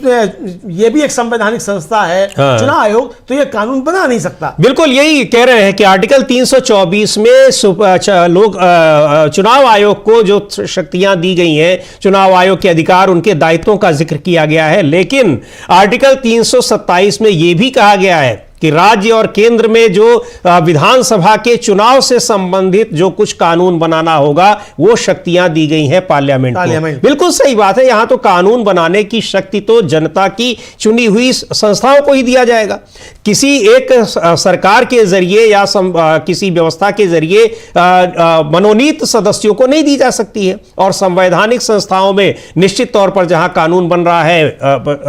यह भी एक संवैधानिक संस्था है चुनाव आयोग, तो यह कानून बना नहीं सकता। बिल्कुल, यही कह रहे हैं कि आर्टिकल 324 में लोग चुनाव आयोग को जो शक्तियां दी गई हैं, चुनाव आयोग के अधिकार, उनके दायित्वों का जिक्र किया गया है, लेकिन आर्टिकल 327 में यह भी कहा गया है कि राज्य और केंद्र में जो विधानसभा के चुनाव से संबंधित जो कुछ कानून बनाना होगा वो शक्तियां दी गई हैं पार्लियामेंट को। बिल्कुल सही बात है, यहां तो कानून बनाने की शक्ति तो जनता की चुनी हुई संस्थाओं को ही दिया जाएगा। किसी एक सरकार के जरिए या किसी व्यवस्था के जरिए मनोनीत सदस्यों को नहीं दी जा सकती है। और संवैधानिक संस्थाओं में निश्चित तौर पर जहां कानून बन रहा है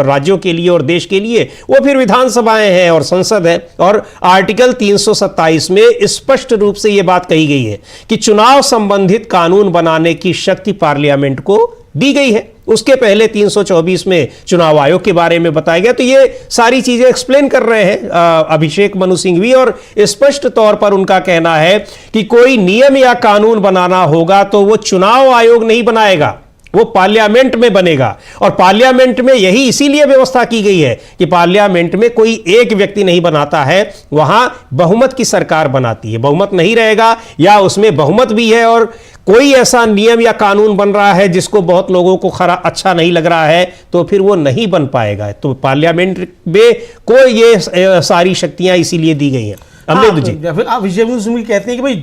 राज्यों के लिए और देश के लिए, वो फिर विधानसभाएं हैं और संसद है। और आर्टिकल 327 में स्पष्ट रूप से यह बात कही गई है कि चुनाव संबंधित कानून बनाने की शक्ति पार्लियामेंट को दी गई है। उसके पहले 324 में चुनाव आयोग के बारे में बताया गया। तो ये सारी चीजें एक्सप्लेन कर रहे हैं अभिषेक मनु सिंघवी, और स्पष्ट तौर पर उनका कहना है कि कोई नियम या कानून बनाना होगा तो वो चुनाव आयोग नहीं बनाएगा, वो पार्लियामेंट में बनेगा। और पार्लियामेंट में यही इसीलिए व्यवस्था की गई है कि पार्लियामेंट में कोई एक व्यक्ति नहीं बनाता है, वहां बहुमत की सरकार बनाती है। बहुमत नहीं रहेगा या उसमें बहुमत भी है और कोई ऐसा नियम या कानून बन रहा है जिसको बहुत लोगों को अच्छा नहीं लग रहा है, तो फिर वो नहीं बन पाएगा। तो पार्लियामेंट में को ये सारी शक्तियां इसीलिए दी गई हैं। फिर अभिषेक मनु सिंह कहते हैं कि भाई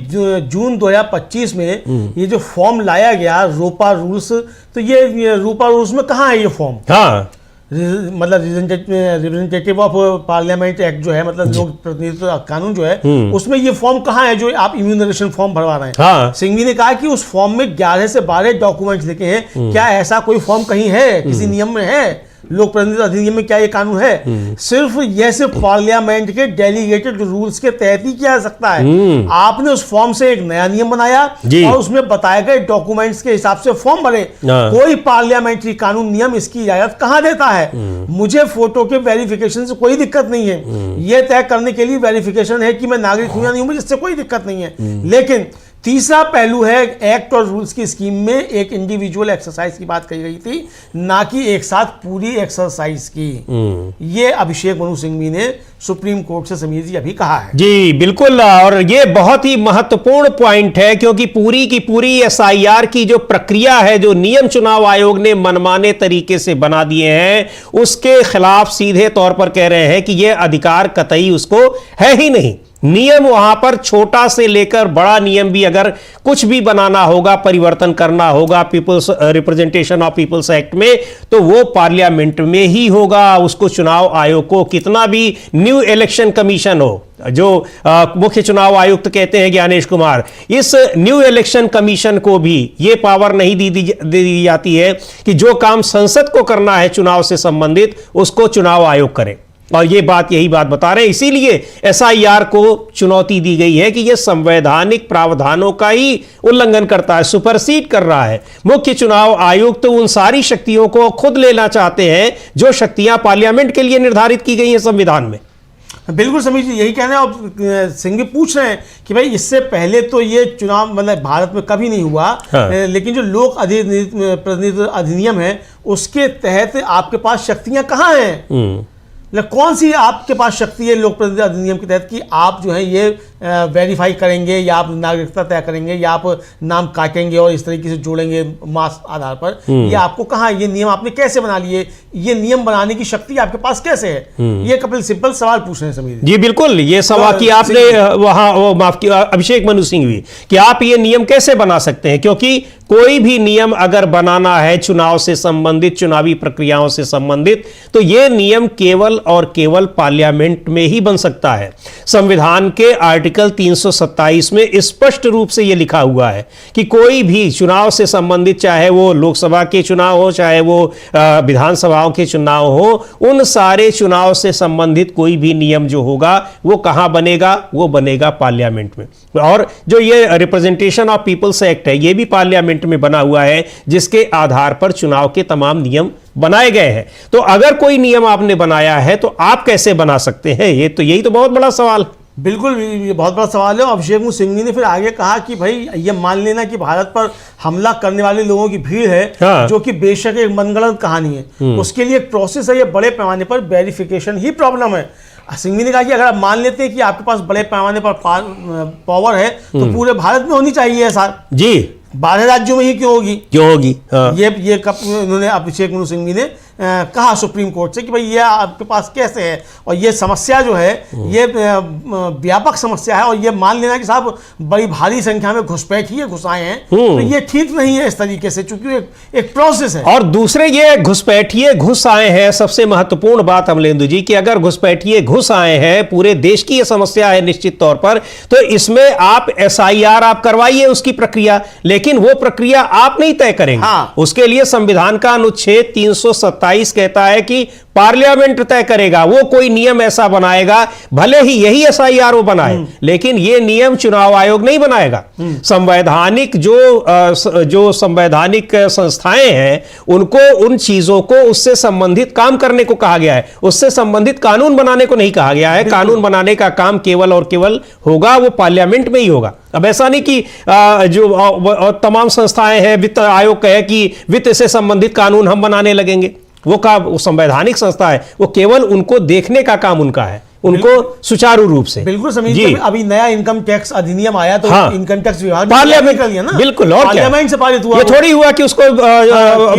जून 2025 में ये जो फॉर्म लाया गया रोपा रूल्स, तो ये रोपा रूल्स में कहाँ है ये फॉर्म? हाँ, मतलब रिप्रेजेंटेटिव ऑफ पार्लियामेंट एक्ट जो है, मतलब लोक प्रतिनिधित्व कानून जो है, उसमें ये फॉर्म कहाँ है जो आप इम्यूनरेशन फॉर्म भरवा रहे हैं? हाँ। सिंघवी ने कहा कि उस फॉर्म में 11 से 12 डॉक्यूमेंट्स लिखे हैं। क्या ऐसा कोई फॉर्म कहीं है, किसी नियम में है? लोक प्रतिनिधित्व अधिनियम में क्या ये कानून है? सिर्फ पार्लियामेंट के डेलीगेटेड रूल्स के तहत ही किया जा सकता है। आपने उस फॉर्म से एक नया नियम बनाया और उसमें बताए गए डॉक्यूमेंट्स के हिसाब से फॉर्म भरे। कोई पार्लियामेंट्री कानून नियम इसकी इजाजत कहां देता है? मुझे फोटो के वेरिफिकेशन से कोई दिक्कत नहीं है, यह तय करने के लिए वेरिफिकेशन है कि मैं नागरिक हूं या नहीं हूं, मुझे इससे कोई दिक्कत नहीं है। लेकिन तीसरा पहलू है, एक्ट और रूल्स की स्कीम में एक इंडिविजुअल एक्सरसाइज की बात कही गई थी, ना कि एक साथ पूरी एक्सरसाइज की। ये अभिषेक मनु सिंघवी ने सुप्रीम कोर्ट से समीर जी अभी कहा है। जी बिल्कुल, और ये बहुत ही महत्वपूर्ण पॉइंट है, क्योंकि पूरी की पूरी SIR की जो प्रक्रिया है, जो नियम चुनाव आयोग ने मनमाने तरीके से बना दिए हैं, उसके खिलाफ सीधे तौर पर कह रहे हैं कि यह अधिकार कतई उसको है ही नहीं। नियम वहां पर छोटा से लेकर बड़ा नियम भी अगर कुछ भी बनाना होगा, परिवर्तन करना होगा people's representation of people's act में, तो वो पार्लियामेंट में ही होगा। उसको चुनाव आयोग को कितना भी न्यू इलेक्शन कमीशन हो, जो मुख्य चुनाव आयुक्त कहते हैं ज्ञानेश कुमार, इस न्यू इलेक्शन कमीशन को भी ये पावर नहीं दी जाती है कि जो काम संसद को करना है चुनाव से संबंधित उसको चुनाव आयोग करे। और यही बात बता रहे हैं। इसीलिए एसआईआर को चुनौती दी गई है कि यह संवैधानिक प्रावधानों का ही उल्लंघन करता है, सुपरसीड कर रहा है। मुख्य चुनाव आयुक्त तो उन सारी शक्तियों को खुद लेना चाहते हैं जो शक्तियां पार्लियामेंट के लिए निर्धारित की गई हैं संविधान में। बिल्कुल समीर जी, यही कहना है। और सिंह भी पूछ रहे हैं कि भाई इससे पहले तो ये चुनाव मतलब भारत में कभी नहीं हुआ। हाँ। लेकिन जो लोक प्रतिनिधित्व अधिनियम है उसके तहत आपके पास शक्तियां कहाँ हैं? कौन सी आपके पास शक्ति है लोक प्रतिनिधित्व अधिनियम के तहत कि आप जो है ये वेरीफाई करेंगे या आप नागरिकता तय करेंगे या आप नाम काटेंगे और इस तरीके से जोड़ेंगे मास आधार पर? ये आपको कहाँ, ये नियम आपने कैसे बना लिए? ये नियम बनाने की शक्ति आपके पास कैसे है? ये कपिल सिब्बल सवाल पूछ रहे हैं समीर जी। बिल्कुल, ये सवाल कि आपने वहां माफ किया अभिषेक मनु सिंह भी कि आप ये नियम कैसे बना सकते हैं, क्योंकि कोई भी नियम अगर बनाना है चुनाव से संबंधित, चुनावी प्रक्रियाओं से संबंधित, तो यह नियम केवल और केवल पार्लियामेंट में ही बन सकता है। संविधान के आर्टिकल 327 में स्पष्ट रूप से यह लिखा हुआ है कि कोई भी चुनाव से संबंधित, चाहे वो लोकसभा के चुनाव हो, चाहे वो विधानसभाओं के चुनाव हो, उन सारे चुनाव से संबंधित कोई भी नियम जो होगा वो कहां बनेगा? वो बनेगा पार्लियामेंट में। और जो ये रिप्रेजेंटेशन ऑफ पीपल्स एक्ट है, ये भी पार्लियामेंट में बना हुआ है, जिसके आधार पर चुनाव के तमाम नियम बनाए गए हैं। तो अगर कोई नियम आपने बनाया है तो आप कैसे बना सकते हैं? यही तो बहुत बड़ा सवाल। बिल्कुल, ये बहुत बड़ा सवाल है। अभिषेक मनु सिंघवी ने फिर आगे कहा कि भाई ये मान लेना कि भारत पर हमला करने वाले लोगों की भीड़ है, हाँ। जो कि बेशक एक मनगढ़ंत कहानी है, उसके लिए एक प्रोसेस है। ये बड़े पैमाने पर वेरिफिकेशन ही प्रॉब्लम है। सिंघवी ने कहा कि अगर आप मान लेते हैं कि आपके पास बड़े पैमाने पर पावर है तो पूरे भारत में होनी चाहिए सर जी, 12 राज्यों में ही क्यों होगी? हाँ। ये कब उन्होंने अभिषेक मनु सिंघवी ने कहा सुप्रीम कोर्ट से कि भाई ये आपके पास कैसे है, और ये समस्या जो है ये व्यापक समस्या है, और ये मान लेना कि साहब बड़ी भारी संख्या में घुसपैठिए घुसाए हैं, तो ये ठीक नहीं है इस तरीके से, चूंकि एक प्रोसेस है। और दूसरे ये घुसपैठिए घुस आए हैं, सबसे महत्वपूर्ण बात अमलेंदु जी, कि अगर घुसपैठिए घुस आए हैं, पूरे देश की ये समस्या है निश्चित तौर पर, तो इसमें आप एसआईआर आप करवाइए उसकी प्रक्रिया, लेकिन वो प्रक्रिया आप नहीं तय करेंगे। हाँ। उसके लिए संविधान का अनुच्छेद 327 कहता है कि पार्लियामेंट तय करेगा, वो कोई नियम ऐसा बनाएगा, भले ही यही एसआईआर वो बनाए, लेकिन ये नियम चुनाव आयोग नहीं बनाएगा। संवैधानिक जो संवैधानिक संस्थाएं हैं उनको उन चीजों को, उससे संबंधित काम करने को कहा गया है, उससे संबंधित कानून बनाने को नहीं कहा गया है। कानून बनाने का काम केवल और केवल होगा वो पार्लियामेंट में ही होगा। अब ऐसा नहीं कि जो तमाम संस्थाएं हैं, वित्त आयोग कहे कि वित्त से संबंधित कानून हम बनाने लगेंगे, वो संवैधानिक संस्था है, वो केवल उनको देखने का काम उनका है, उनको सुचारू रूप से। बिल्कुल समीर, अभी नया इनकम टैक्स अधिनियम आया तो हाँ। इनकम टैक्स विभाग पार्लियामेंट कर लिया ना, बिल्कुल, और पार्लियामेंट से पारित हुआ। ये थोड़ी हुआ कि उसको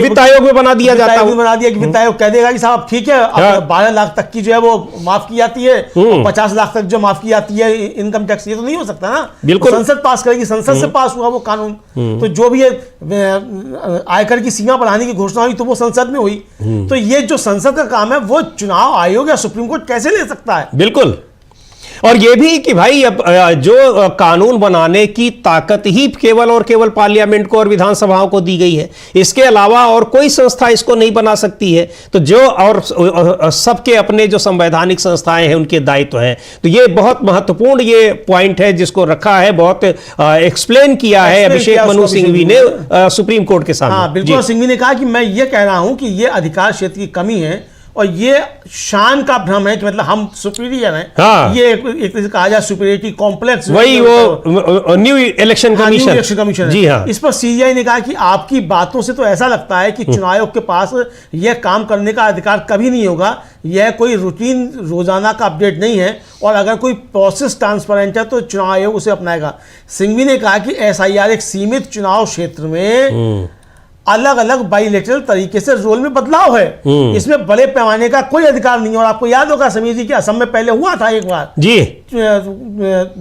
वित्त आयोग में बना दिया जाता है, बना दिया कि वित्त आयोग कह देगा कि साहब ठीक है, 12 लाख तक की जो है वो माफ की जाती है, 50 लाख तक जो माफ की जाती है इनकम टैक्स, ये तो नहीं हो सकता ना। बिल्कुल, संसद पास करेगी, संसद से पास हुआ वो कानून, तो जो भी आयकर की सीमा बढ़ाने की घोषणा हुई तो वो संसद में हुई। तो ये जो संसद का काम है वो चुनाव आयोग या सुप्रीम कोर्ट कैसे ले सकता है? बिल्कुल, और यह भी कि भाई अब जो कानून बनाने की ताकत ही केवल और केवल पार्लियामेंट को और विधानसभाओं को दी गई है, इसके अलावा और कोई संस्था इसको नहीं बना सकती है। तो जो और सबके अपने जो संवैधानिक संस्थाएं हैं उनके दायित्व हैं। तो ये बहुत महत्वपूर्ण ये पॉइंट है जिसको रखा है, बहुत एक्सप्लेन किया है अभिषेक मनु सिंघवी ने सुप्रीम कोर्ट के सामने। हाँ बिल्कुल, सिंघवी ने कहा कि मैं ये कह रहा हूं कि ये अधिकार क्षेत्र की कमी है और ये शान का भ्रम है कि मतलब हम सुपीरियर हैं। हाँ। ये एक तरह से कहा जाए सुपीरियरिटी कॉम्प्लेक्स, वही वो न्यू इलेक्शन कमीशन जी हाँ। इस पर सीजीआई ने कहा कि आपकी बातों से तो ऐसा लगता है कि चुनाव आयोग के पास यह काम करने का अधिकार कभी नहीं होगा, यह कोई रूटीन रोजाना का अपडेट नहीं है, और अगर कोई प्रोसेस ट्रांसपेरेंट है तो चुनाव आयोग उसे अपनाएगा। सिंघवी ने कहा कि एसआईआर एक सीमित चुनाव क्षेत्र में अलग अलग बाइलेटरल तरीके से रोल में बदलाव है। इसमें बड़े पैमाने का कोई अधिकार नहीं है। और आपको याद होगा समीर जी कि असम में पहले हुआ था एक बार जी,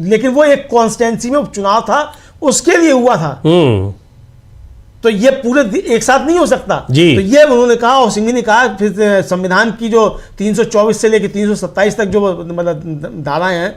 लेकिन वो एक कॉन्स्टिट्यूंसी में उपचुनाव था, उसके लिए हुआ था। तो ये पूरे एक साथ नहीं हो सकता जी। तो ये उन्होंने कहा और सिंघवी ने कहा। फिर संविधान की जो 324 से लेकर 327 तक जो मतलब धाराएं हैं,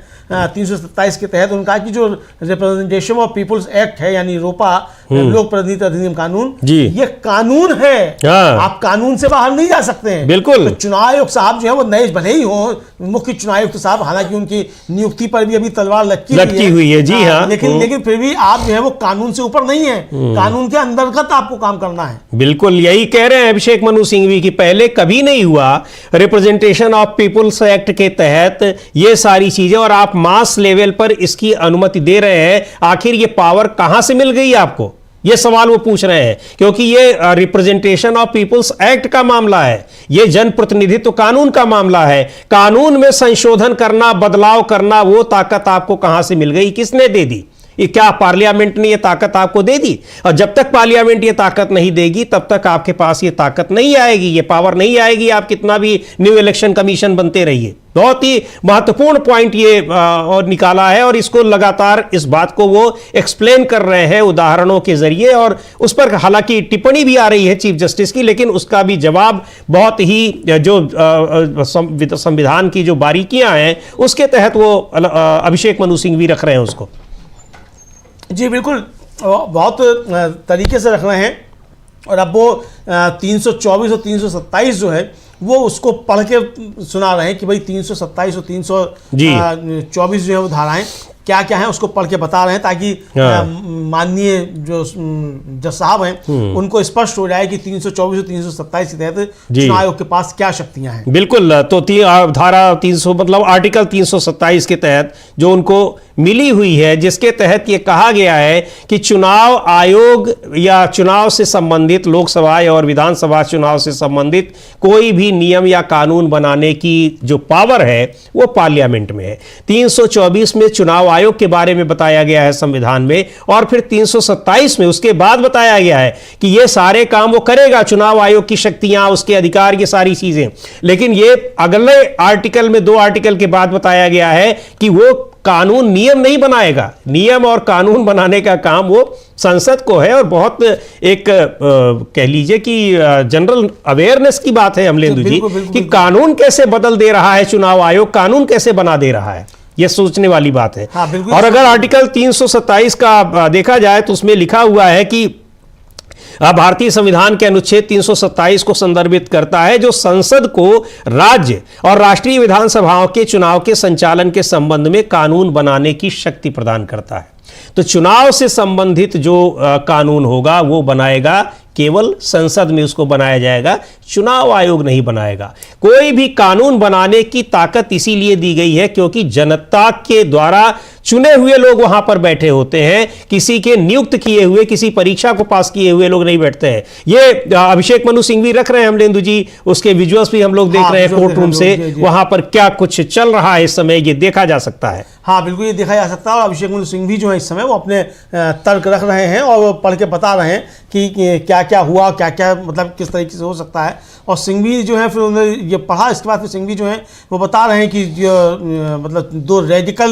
327 के तहत उन्होंने कहा कि जो रिप्रेजेंटेशन ऑफ पीपुल्स एक्ट है यानी रोपा, लोक प्रतिनिधित्व अधिनियम कानून, ये कानून है। आप कानून से बाहर नहीं जा सकते हैं। बिल्कुल। तो चुनाव आयोग साहब जो है वो नए भले ही हो मुख्य चुनाव आयुक्त साहब, हालांकि उनकी नियुक्ति पर भी अभी तलवार लटकी हुई है जी हाँ, लेकिन फिर भी आप जो है वो कानून से ऊपर नहीं है, कानून के अंतर्गत आपको काम करना है। बिल्कुल यही कह रहे हैं अभिषेक मनु सिंघवी की पहले कभी नहीं हुआ रिप्रेजेंटेशन ऑफ पीपुल्स एक्ट के तहत ये सारी चीजें, और आप मास लेवल पर इसकी अनुमति दे रहे हैं। आखिर ये पावर कहां से मिल गई आपको, ये सवाल वो पूछ रहे हैं, क्योंकि ये रिप्रेजेंटेशन ऑफ पीपुल्स एक्ट का मामला है, ये जनप्रतिनिधित्व कानून का मामला है। कानून में संशोधन करना, बदलाव करना, वो ताकत आपको कहां से मिल गई, किसने दे दी? ये क्या पार्लियामेंट ने ये ताकत आपको दे दी? और जब तक पार्लियामेंट ये ताकत नहीं देगी तब तक आपके पास ये ताकत नहीं आएगी, ये पावर नहीं आएगी, आप कितना भी न्यू इलेक्शन कमीशन बनते रहिए। बहुत ही महत्वपूर्ण पॉइंट ये और निकाला है, और इसको लगातार इस बात को वो एक्सप्लेन कर रहे हैं उदाहरणों के जरिए, और उस पर हालांकि टिप्पणी भी आ रही है चीफ जस्टिस की, लेकिन उसका भी जवाब बहुत ही जो संविधान की जो बारीकियां हैं उसके तहत वो अभिषेक मनु सिंघवी रख रहे हैं उसको। जी बिल्कुल, बहुत तरीके से रख रहे हैं। और अब वो 324 और 327 जो है वो उसको पढ़ के सुना रहे हैं कि भाई 327 और 324 जो है वो धाराएं क्या क्या है उसको पढ़ के बता रहे हैं, ताकि माननीय जो जज साहब हैं उनको स्पष्ट हो जाए कि 324 और 327 के तहत चुनाव आयोग के पास क्या शक्तियां हैं। बिल्कुल, तो धारा 300 मतलब आर्टिकल 327 के तहत जो उनको मिली हुई है, जिसके तहत ये कहा गया है कि चुनाव आयोग या चुनाव से संबंधित, लोकसभा और विधानसभा चुनाव से संबंधित कोई भी नियम या कानून बनाने की जो पावर है वो पार्लियामेंट में है। 324 में चुनाव आयोग के बारे में बताया गया है संविधान में, और फिर 327 में उसके बाद बताया गया है कि ये सारे काम वो करेगा, चुनाव आयोग की शक्तियां, उसके अधिकार, ये सारी चीजें। लेकिन ये अगले आर्टिकल में, 2 आर्टिकल के बाद बताया गया है कि वो कानून नियम नहीं बनाएगा। नियम और कानून बनाने का काम वो संसद को है, और बहुत एक कह लीजिए कि जनरल अवेयरनेस की बात है अमलेंदु जी कि कानून कैसे बदल दे रहा है चुनाव आयोग, कानून कैसे बना दे रहा है, ये सोचने वाली बात है। और अगर आर्टिकल 327 का देखा जाए तो उसमें लिखा हुआ है कि भारतीय संविधान के अनुच्छेद 327 को संदर्भित करता है, जो संसद को राज्य और राष्ट्रीय विधानसभाओं के चुनाव के संचालन के संबंध में कानून बनाने की शक्ति प्रदान करता है। तो चुनाव से संबंधित जो कानून होगा वो बनाएगा केवल संसद में, उसको बनाया जाएगा, चुनाव आयोग नहीं बनाएगा। कोई भी कानून बनाने की ताकत इसीलिए दी गई है क्योंकि जनता के द्वारा चुने हुए लोग वहां पर बैठे होते हैं, किसी के नियुक्त किए हुए, किसी परीक्षा को पास किए हुए लोग नहीं बैठते हैं। ये अभिषेक मनु सिंघवी रख रहे हैं अमलेंदु जी, उसके विजुअल्स भी हम लोग देख रहे हैं कोर्ट रूम से, वहां पर क्या कुछ चल रहा है इस समय ये देखा जा सकता है। हाँ बिल्कुल, ये देखा जा सकता है। और अभिषेक मनु सिंघवी जो है इस समय वो अपने तर्क रख रहे हैं और वो पढ़ के बता रहे हैं कि क्या क्या हुआ, क्या क्या मतलब किस तरीके से हो सकता है। और सिंघवी जो है फिर उन्होंने ये पढ़ा, इसके बाद फिर सिंघवी जो है वो बता रहे हैं कि मतलब 2 रेडिकल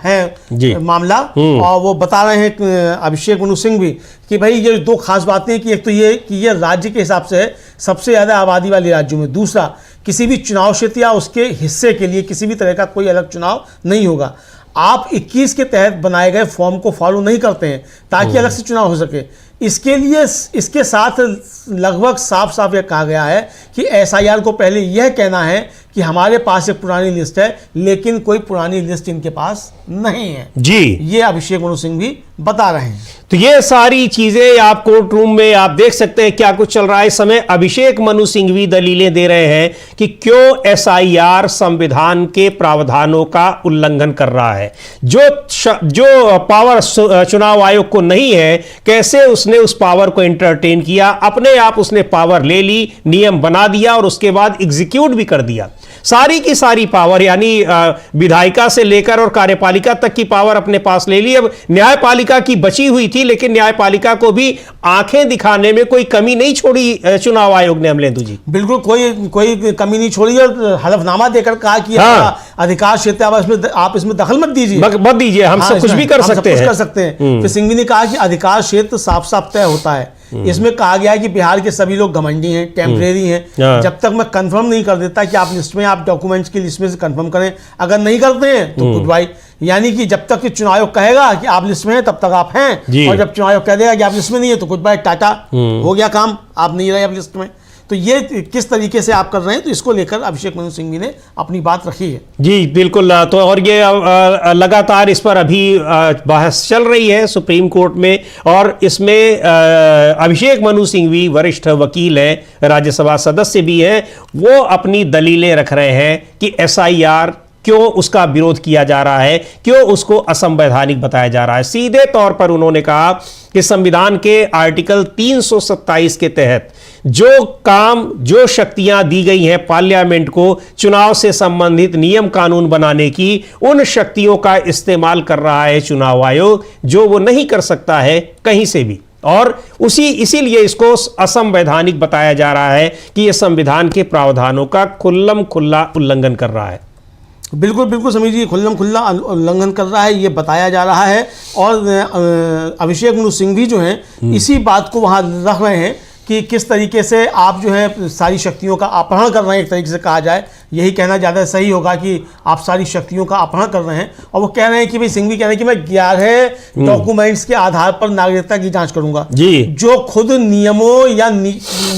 है मामला, और वो बता रहे हैं अभिषेक मनु सिंघवी कि भाई ये 2 खास बातें, कि एक तो ये कि ये राज्य के हिसाब से है सबसे ज़्यादा आबादी वाले राज्यों में, दूसरा किसी भी चुनाव क्षेत्र या उसके हिस्से के लिए किसी भी तरह का कोई अलग चुनाव नहीं होगा। आप 21 के तहत बनाए गए फॉर्म को फॉलो नहीं करते हैं ताकि अलग से चुनाव हो सके। इसके लिए इसके साथ लगभग साफ साफ यह कहा गया है कि एसआईआर को पहले यह कहना है कि हमारे पास एक पुरानी लिस्ट है, लेकिन कोई पुरानी लिस्ट इनके पास नहीं है जी। ये अभिषेक मनु सिंघवी बता रहे हैं। तो ये सारी चीजें आप कोर्ट रूम में आप देख सकते हैं क्या कुछ चल रहा है इस समय। अभिषेक मनु सिंघवी दलीलें दे रहे हैं कि क्यों एसआईआर संविधान के प्रावधानों का उल्लंघन कर रहा है। जो पावर चुनाव आयोग को नहीं है, कैसे उसने उस पावर को एंटरटेन किया, अपने आप उसने पावर ले ली, नियम बना दिया और उसके बाद एग्जीक्यूट भी कर दिया। सारी की सारी पावर, यानी विधायिका से लेकर और कार्यपालिका तक की पावर अपने पास ले ली। अब न्यायपालिका की बची हुई थी, लेकिन न्यायपालिका को भी आंखें दिखाने में कोई कमी नहीं छोड़ी चुनाव आयोग ने। अमलेंदु जी, बिल्कुल कोई कमी नहीं छोड़ी और हलफनामा देकर कहा कि अधिकार क्षेत्र आप इसमें दखल मत दीजिए, हम सब कुछ भी कर सकते हैं। फिर सिंघवी ने कहा कि अधिकार क्षेत्र साफ साफ तय होता है। इसमें कहा गया है कि बिहार के सभी लोग घमंडी हैं, टेम्परेरी हैं। जब तक मैं कंफर्म नहीं कर देता कि आप लिस्ट में, आप डॉक्यूमेंट्स की लिस्ट में से कंफर्म करें, अगर नहीं करते हैं तो गुड बाय। यानी कि जब तक चुनाव आयोग कहेगा कि आप लिस्ट में हैं तब तक आप हैं, और जब चुनाव आयोग कह देगा कि आप लिस्ट में नहीं है तो गुड बाय, टाटा, हो गया काम, आप नहीं रहे अब लिस्ट में। तो ये किस तरीके से आप कर रहे हैं, तो इसको लेकर अभिषेक मनु सिंघवी ने अपनी बात रखी है। जी बिल्कुल। तो और ये लगातार इस पर अभी बहस चल रही है सुप्रीम कोर्ट में, और इसमें अभिषेक मनु सिंघवी वरिष्ठ वकील हैं, राज्यसभा सदस्य भी हैं, वो अपनी दलीलें रख रहे हैं कि SIR क्यों उसका विरोध किया जा रहा है, क्यों उसको असंवैधानिक बताया जा रहा है। सीधे तौर पर उन्होंने कहा कि संविधान के आर्टिकल 327 के तहत जो काम, जो शक्तियां दी गई हैं पार्लियामेंट को चुनाव से संबंधित नियम कानून बनाने की, उन शक्तियों का इस्तेमाल कर रहा है चुनाव आयोग, जो वो नहीं कर सकता है कहीं से भी। और इसीलिए इसको असंवैधानिक बताया जा रहा है कि यह संविधान के प्रावधानों का खुल्लम खुल्ला उल्लंघन कर रहा है। बिल्कुल समीर जी, खुल्लम खुल्ला उल्लंघन कर रहा है, ये बताया जा रहा है। और अभिषेक मनु सिंघवी जो हैं इसी बात को वहाँ रख रहे हैं कि किस तरीके से आप जो है सारी शक्तियों का अपहरण कर रहे हैं, एक तरीके से कहा जाए, यही कहना ज़्यादा सही होगा कि आप सारी शक्तियों का अपहरण कर रहे हैं। और वो कह रहे हैं कि भाई, सिंघवी कह रहे हैं कि मैं 11 डॉक्यूमेंट्स के आधार पर नागरिकता की जांच करूंगा, जो खुद नियमों या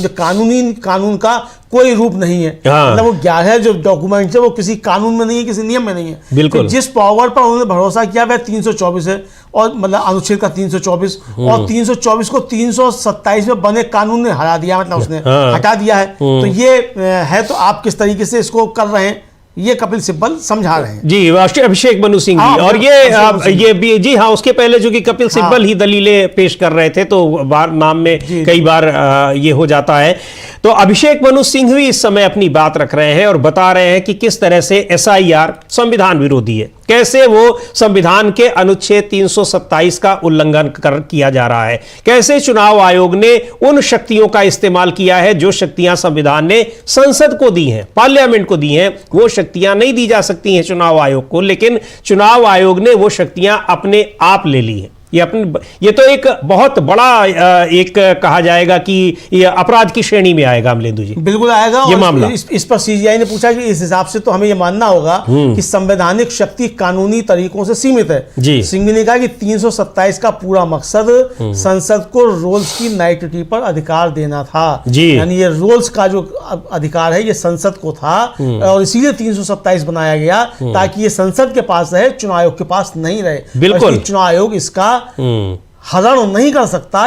कानून का कोई रूप नहीं है। मतलब वो 11 जो डॉक्यूमेंट्स है वो किसी कानून में नहीं है, किसी नियम में नहीं है। बिल्कुल। तो जिस पावर पर उन्होंने भरोसा किया वह 324 है, और मतलब अनुच्छेद का 324, और 324 को 327 में बने कानून ने हरा दिया, मतलब उसने हटा दिया है। तो ये है, तो आप किस तरीके से इसको कर रहे हैं, ये कपिल सिब्बल समझा रहे हैं। जी, अभिषेक मनु सिंघवी। और ये भी जी हाँ, उसके पहले जो कि कपिल सिब्बल ही दलीलें पेश कर रहे थे, तो बार नाम में कई बार ये हो जाता है। तो अभिषेक मनु सिंघवी इस समय अपनी बात रख रहे हैं और बता रहे हैं कि किस तरह से SIR संविधान विरोधी है, कैसे वो संविधान के अनुच्छेद 327 का उल्लंघन किया जा रहा है, कैसे चुनाव आयोग ने उन शक्तियों का इस्तेमाल किया है जो शक्तियां संविधान ने संसद को दी हैं, पार्लियामेंट को दी हैं। वो शक्तियां नहीं दी जा सकती हैं चुनाव आयोग को, लेकिन चुनाव आयोग ने वो शक्तियां अपने आप ले ली हैं। ये तो एक बहुत बड़ा एक कहा जाएगा कि ये अपराध की श्रेणी में आएगा। अमलेंदु जी, बिल्कुल आएगा। ये मामला इस पर CGI ने पूछा कि इस हिसाब से तो हमें ये मानना होगा कि संवैधानिक शक्ति कानूनी तरीकों से सीमित है। सिंघवी ने कहा कि 327 का पूरा मकसद संसद को रोल्स की नाइट्रिटी पर अधिकार देना था, यानी ये रोल्स का जो अधिकार है ये संसद को था, और इसीलिए 327 बनाया गया ताकि ये संसद के पास रहे, चुनाव आयोग के पास नहीं रहे। बिल्कुल, चुनाव आयोग इसका हरण नहीं कर सकता,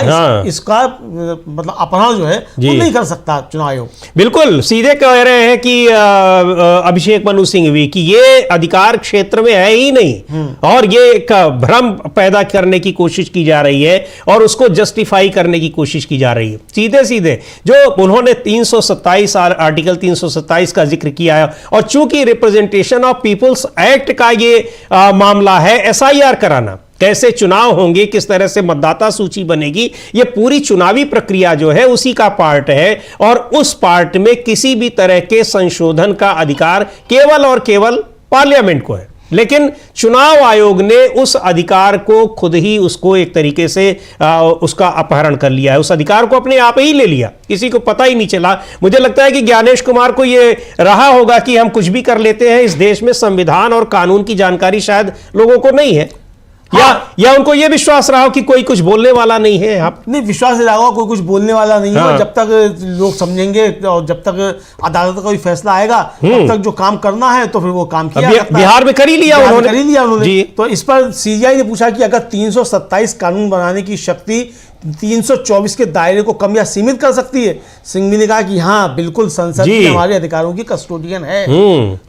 इसका मतलब अपहरण जो है वो नहीं कर सकता चुनाव आयोग। बिल्कुल सीधे कह रहे हैं कि अभिषेक मनु सिंघवी कि ये अधिकार क्षेत्र में है ही नहीं, और ये एक भ्रम पैदा करने की कोशिश की जा रही है और उसको जस्टिफाई करने की कोशिश की जा रही है। सीधे सीधे जो उन्होंने 327 आर्टिकल 327 का जिक्र किया है, और चूंकि रिप्रेजेंटेशन ऑफ पीपुल्स एक्ट का ये मामला है, SIR कराना, कैसे चुनाव होंगे, किस तरह से मतदाता सूची बनेगी, ये पूरी चुनावी प्रक्रिया जो है उसी का पार्ट है, और उस पार्ट में किसी भी तरह के संशोधन का अधिकार केवल और केवल पार्लियामेंट को है। लेकिन चुनाव आयोग ने उस अधिकार को खुद ही उसको एक तरीके से उसका अपहरण कर लिया है, उस अधिकार को अपने आप ही ले लिया, किसी को पता ही नहीं चला। मुझे लगता है कि ज्ञानेश कुमार को ये रहा होगा कि हम कुछ भी कर लेते हैं, इस देश में संविधान और कानून की जानकारी शायद लोगों को नहीं है, या उनको यह विश्वास रहा हो कि कोई कुछ बोलने वाला नहीं है। आप नहीं, विश्वास रहा होगा कोई कुछ बोलने वाला नहीं है, जब तक लोग समझेंगे और जब तक अदालत का कोई फैसला आएगा तब तक जो काम करना है तो फिर वो काम किया जाता है। बिहार में कर ही लिया उन्होंने। तो इस पर CGI ने पूछा कि अगर 327 कानून बनाने की शक्ति 324 के दायरे को कम या सीमित कर सकती है, सिंघवी ने कहा कि हाँ बिल्कुल, संसद हमारे अधिकारों की कस्टोडियन है।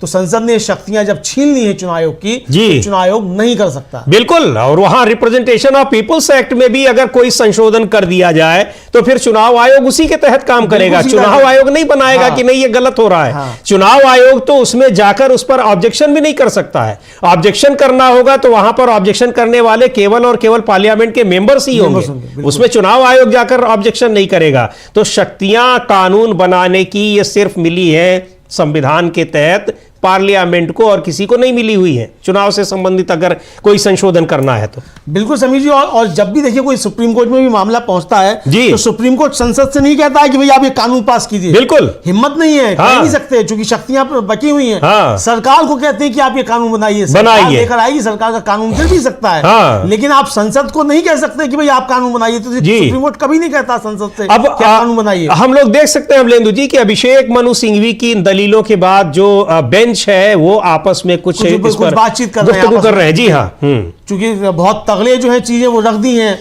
तो संसद ने शक्तियां जब छीन ली है चुनाव आयोग की, तो चुनाव आयोग नहीं कर सकता। बिल्कुल, बिल्कुल, और वहां रिप्रेजेंटेशन ऑफ पीपल्स एक्ट में भी अगर कोई संशोधन कर दिया जाए तो फिर चुनाव आयोग उसी के तहत काम करेगा। चुनाव आयोग नहीं बनाएगा कि नहीं ये गलत हो रहा है। चुनाव आयोग तो उसमें जाकर उस पर ऑब्जेक्शन भी नहीं कर सकता है। ऑब्जेक्शन करना होगा तो वहां पर ऑब्जेक्शन करने वाले केवल और केवल पार्लियामेंट के मेंबर्स ही होंगे, उसमें चुनाव आयोग जाकर ऑब्जेक्शन नहीं करेगा। तो शक्तियां कानून बनाने की ये सिर्फ मिली है संविधान के तहत पार्लियामेंट को, और किसी को नहीं मिली हुई है चुनाव से संबंधित अगर कोई संशोधन करना है तो। बिल्कुल समीर जी, और जब भी देखिए कोई सुप्रीम कोर्ट में भी मामला पहुंचता है जी, तो सुप्रीम कोर्ट संसद से नहीं कहता है कि भाई आप ये कानून पास कीजिए। बिल्कुल हिम्मत नहीं है, हाँ, कह नहीं सकते क्योंकि शक्तियां बची हुई हैं। हाँ, सरकार को कहते हैं कि आप ये कानून बनाइए, लेकर आएगी, सरकार का कानून गिर भी सकता है। हाँ, लेकिन आप संसद को नहीं कह सकते कि भाई आप कानून बनाइए। तो सुप्रीम कोर्ट कभी नहीं कहता संसद से अब क्या कानून बनाइए। हम लोग देख सकते हैं अमलेंदु जी कि अभिषेक मनु सिंघवी की इन दलीलों के बाद जो बेंच है वो आपस में कुछ बातचीत कर रहे हैं। जी हाँ, क्योंकि बहुत तगड़े जो है चीजें वो रख दी हैं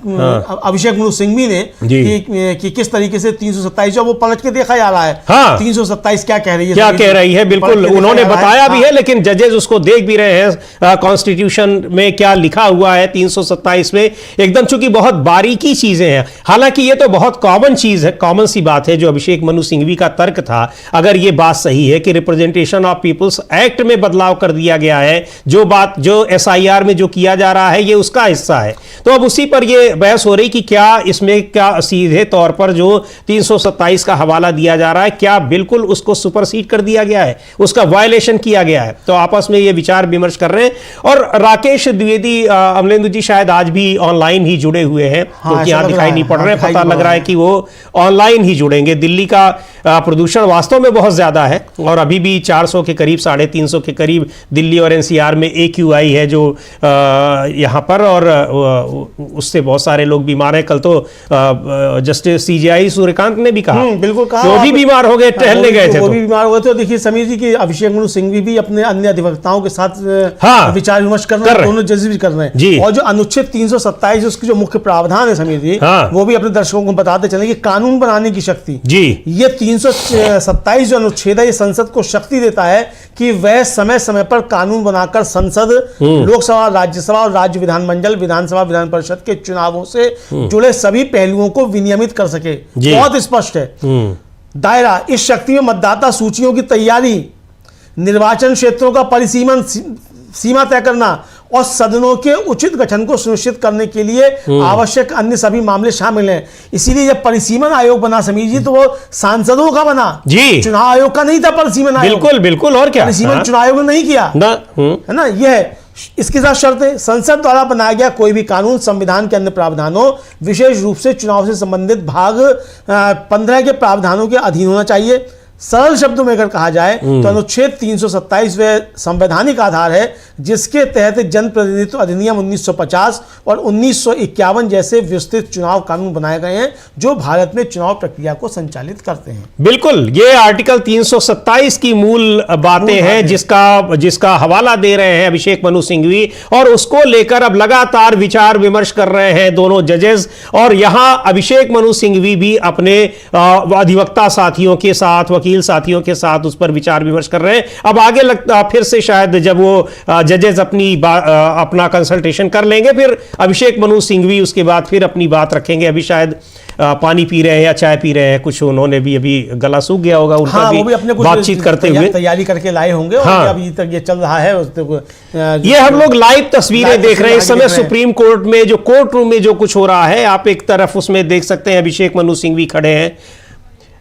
अभिषेक मनु सिंघवी ने कि किस तरीके से 327 वो पलट के देखा जा रहा है। हाँ, 327 क्या कह रही है, बिल्कुल उन्होंने बताया भी है, लेकिन जजेस उसको देख भी रहे हैं कॉन्स्टिट्यूशन में क्या लिखा हुआ है 327 में, एकदम चूंकि बहुत बारीकी चीजें हैं। हालांकि ये तो बहुत कॉमन चीज है, कॉमन सी बात है जो अभिषेक मनु सिंघवी का तर्क था। अगर ये बात सही है कि रिप्रेजेंटेशन ऑफ पीपल्स एक्ट में बदलाव कर दिया गया है, जो SIR में जो किया जा रहा है ये उसका हिस्सा है, तो अब उसी पर ये बहस हो रही कि क्या इसमें क्या सीधे तौर पर जो 327 का हवाला दिया जा रहा है क्या बिल्कुल उसको सुपरसीड कर दिया गया है, उसका वायलेशन किया गया है। तो आपस में ये विचार विमर्श कर रहे हैं। और राकेश द्विवेदी अमलेंदु जी शायद आज भी ऑनलाइन ही जुड़े हुए हैं, क्योंकि यहां दिखाई नहीं पड़ रहे, पता लग रहा है कि वो ऑनलाइन ही जुड़ेंगे। दिल्ली का प्रदूषण वास्तव में बहुत ज्यादा है और अभी भी 400 के करीब 350 के करीब दिल्ली और NCR में AQI है जो यहां पर, और उससे बहुत सारे लोग बीमार हैं। कल तो जस्टिस CJI सूर्यकांत ने भी कहा, बिल्कुल कहा, वो भी बीमार हो गए, टहलने गए थे, वो भी बीमार हो गए थे। देखिए समीर जी की अभिषेक मनु सिंघवी भी अपने अन्य अधिवक्ताओं के साथ विचार विमर्श कर रहे हैं, दोनों जजेस भी कर रहे हैं। और जो अनुच्छेद 327 उसकी जो मुख्य प्रावधान है समीर जी, वो भी अपने दर्शकों को बताते चले कि कानून बनाने की शक्ति ये 327 जो अनुच्छेद है ये संसद को शक्ति देता है कि वह समय समय पर कानून बनाकर संसद, लोकसभा, राज्यसभा और राज्य विधानमंडल, विधानसभा, विधान परिषद के चुनावों से जुड़े सभी पहलुओं को विनियमित कर सके। बहुत स्पष्ट है दायरा। इस शक्ति में मतदाता सूचियों की तैयारी, निर्वाचन क्षेत्रों का परिसीमन, सीमा तय करना और सदनों के उचित गठन को सुनिश्चित करने के लिए आवश्यक अन्य सभी मामले शामिल हैं। इसीलिए जब परिसीमन आयोग बना समीर जी तो वो सांसदों का बना जी, चुनाव आयोग का नहीं था परिसीमन आयोग। बिल्कुल बिल्कुल, और क्या परिसीमन चुनाव आयोग ने नहीं किया है ना। यह है इसके साथ शर्त है, संसद द्वारा बनाया गया कोई भी कानून संविधान के अन्य प्रावधानों, विशेष रूप से चुनाव से संबंधित भाग 15 के प्रावधानों के अधीन होना चाहिए। सरल शब्दों में अगर कहा जाए तो अनुच्छेद 327 वह संवैधानिक आधार है जिसके तहत जनप्रतिनिधित्व अधिनियम 1950 और 1951 जैसे विस्तृत चुनाव कानून बनाए गए हैं जो भारत में चुनाव प्रक्रिया को संचालित करते हैं। बिल्कुल, ये आर्टिकल 327 की मूल बातें हैं जिसका हवाला दे रहे हैं अभिषेक मनु सिंघवी, और उसको लेकर अब लगातार विचार विमर्श कर रहे हैं दोनों जजेस। और यहां अभिषेक मनु सिंघवी भी अपने अधिवक्ता साथियों के साथ, वकील साथियों के साथ उस पर विचार विमर्श कर रहे हैं। अब आगे लगता फिर से शायद जब वो जजेस अपना कंसल्टेशन कर लेंगे, फिर अभिषेक मनु सिंघवी उसके बाद फिर अपनी बात रखेंगे। अभी शायद पानी पी रहे हैं या चाय पी रहे हैं, कुछ उन्होंने भी अभी गला सूख गया होगा उनका। हाँ, भी अपने बातचीत करते हुए तैयारी करके लाए होंगे। हाँ, और अभी तक ये चल रहा है। ये हम लोग लाइव तस्वीरें देख रहे हैं इस समय सुप्रीम कोर्ट में, जो कोर्ट रूम में जो कुछ हो रहा है। आप एक तरफ उसमें देख सकते हैं अभिषेक मनु सिंघवी खड़े हैं।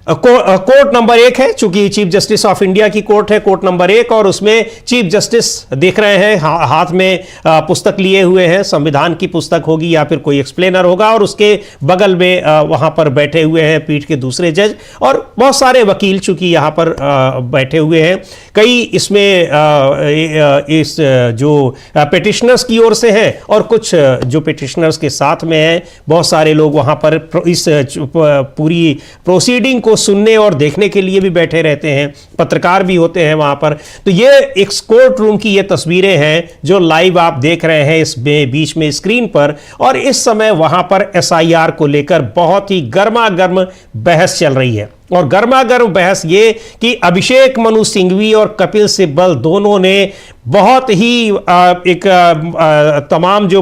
कोर्ट नंबर 1 है, चूंकि चीफ जस्टिस ऑफ इंडिया की कोर्ट है, कोर्ट नंबर 1, और उसमें चीफ जस्टिस देख रहे हैं, हाथ में पुस्तक लिए हुए हैं, संविधान की पुस्तक होगी या फिर कोई एक्सप्लेनर होगा, और उसके बगल में वहां पर बैठे हुए हैं पीठ के दूसरे जज और बहुत सारे वकील चूंकि यहां पर बैठे हुए हैं। कई इसमें इस जो पिटिशनर्स की ओर से हैं और कुछ जो पिटिशनर्स के साथ में हैं, बहुत सारे लोग वहां पर इस पूरी प्रोसीडिंग को सुनने और देखने के लिए भी बैठे रहते हैं, पत्रकार भी होते हैं वहां पर। तो ये एक कोर्ट रूम की ये तस्वीरें हैं जो लाइव आप देख रहे हैं इस बीच में स्क्रीन पर। और इस समय वहां पर SIR को लेकर बहुत ही गर्मागर्म बहस चल रही है। और गर्मागर्म बहस ये कि अभिषेक मनु सिंघवी और कपिल सिब्बल दोनों ने बहुत ही तमाम जो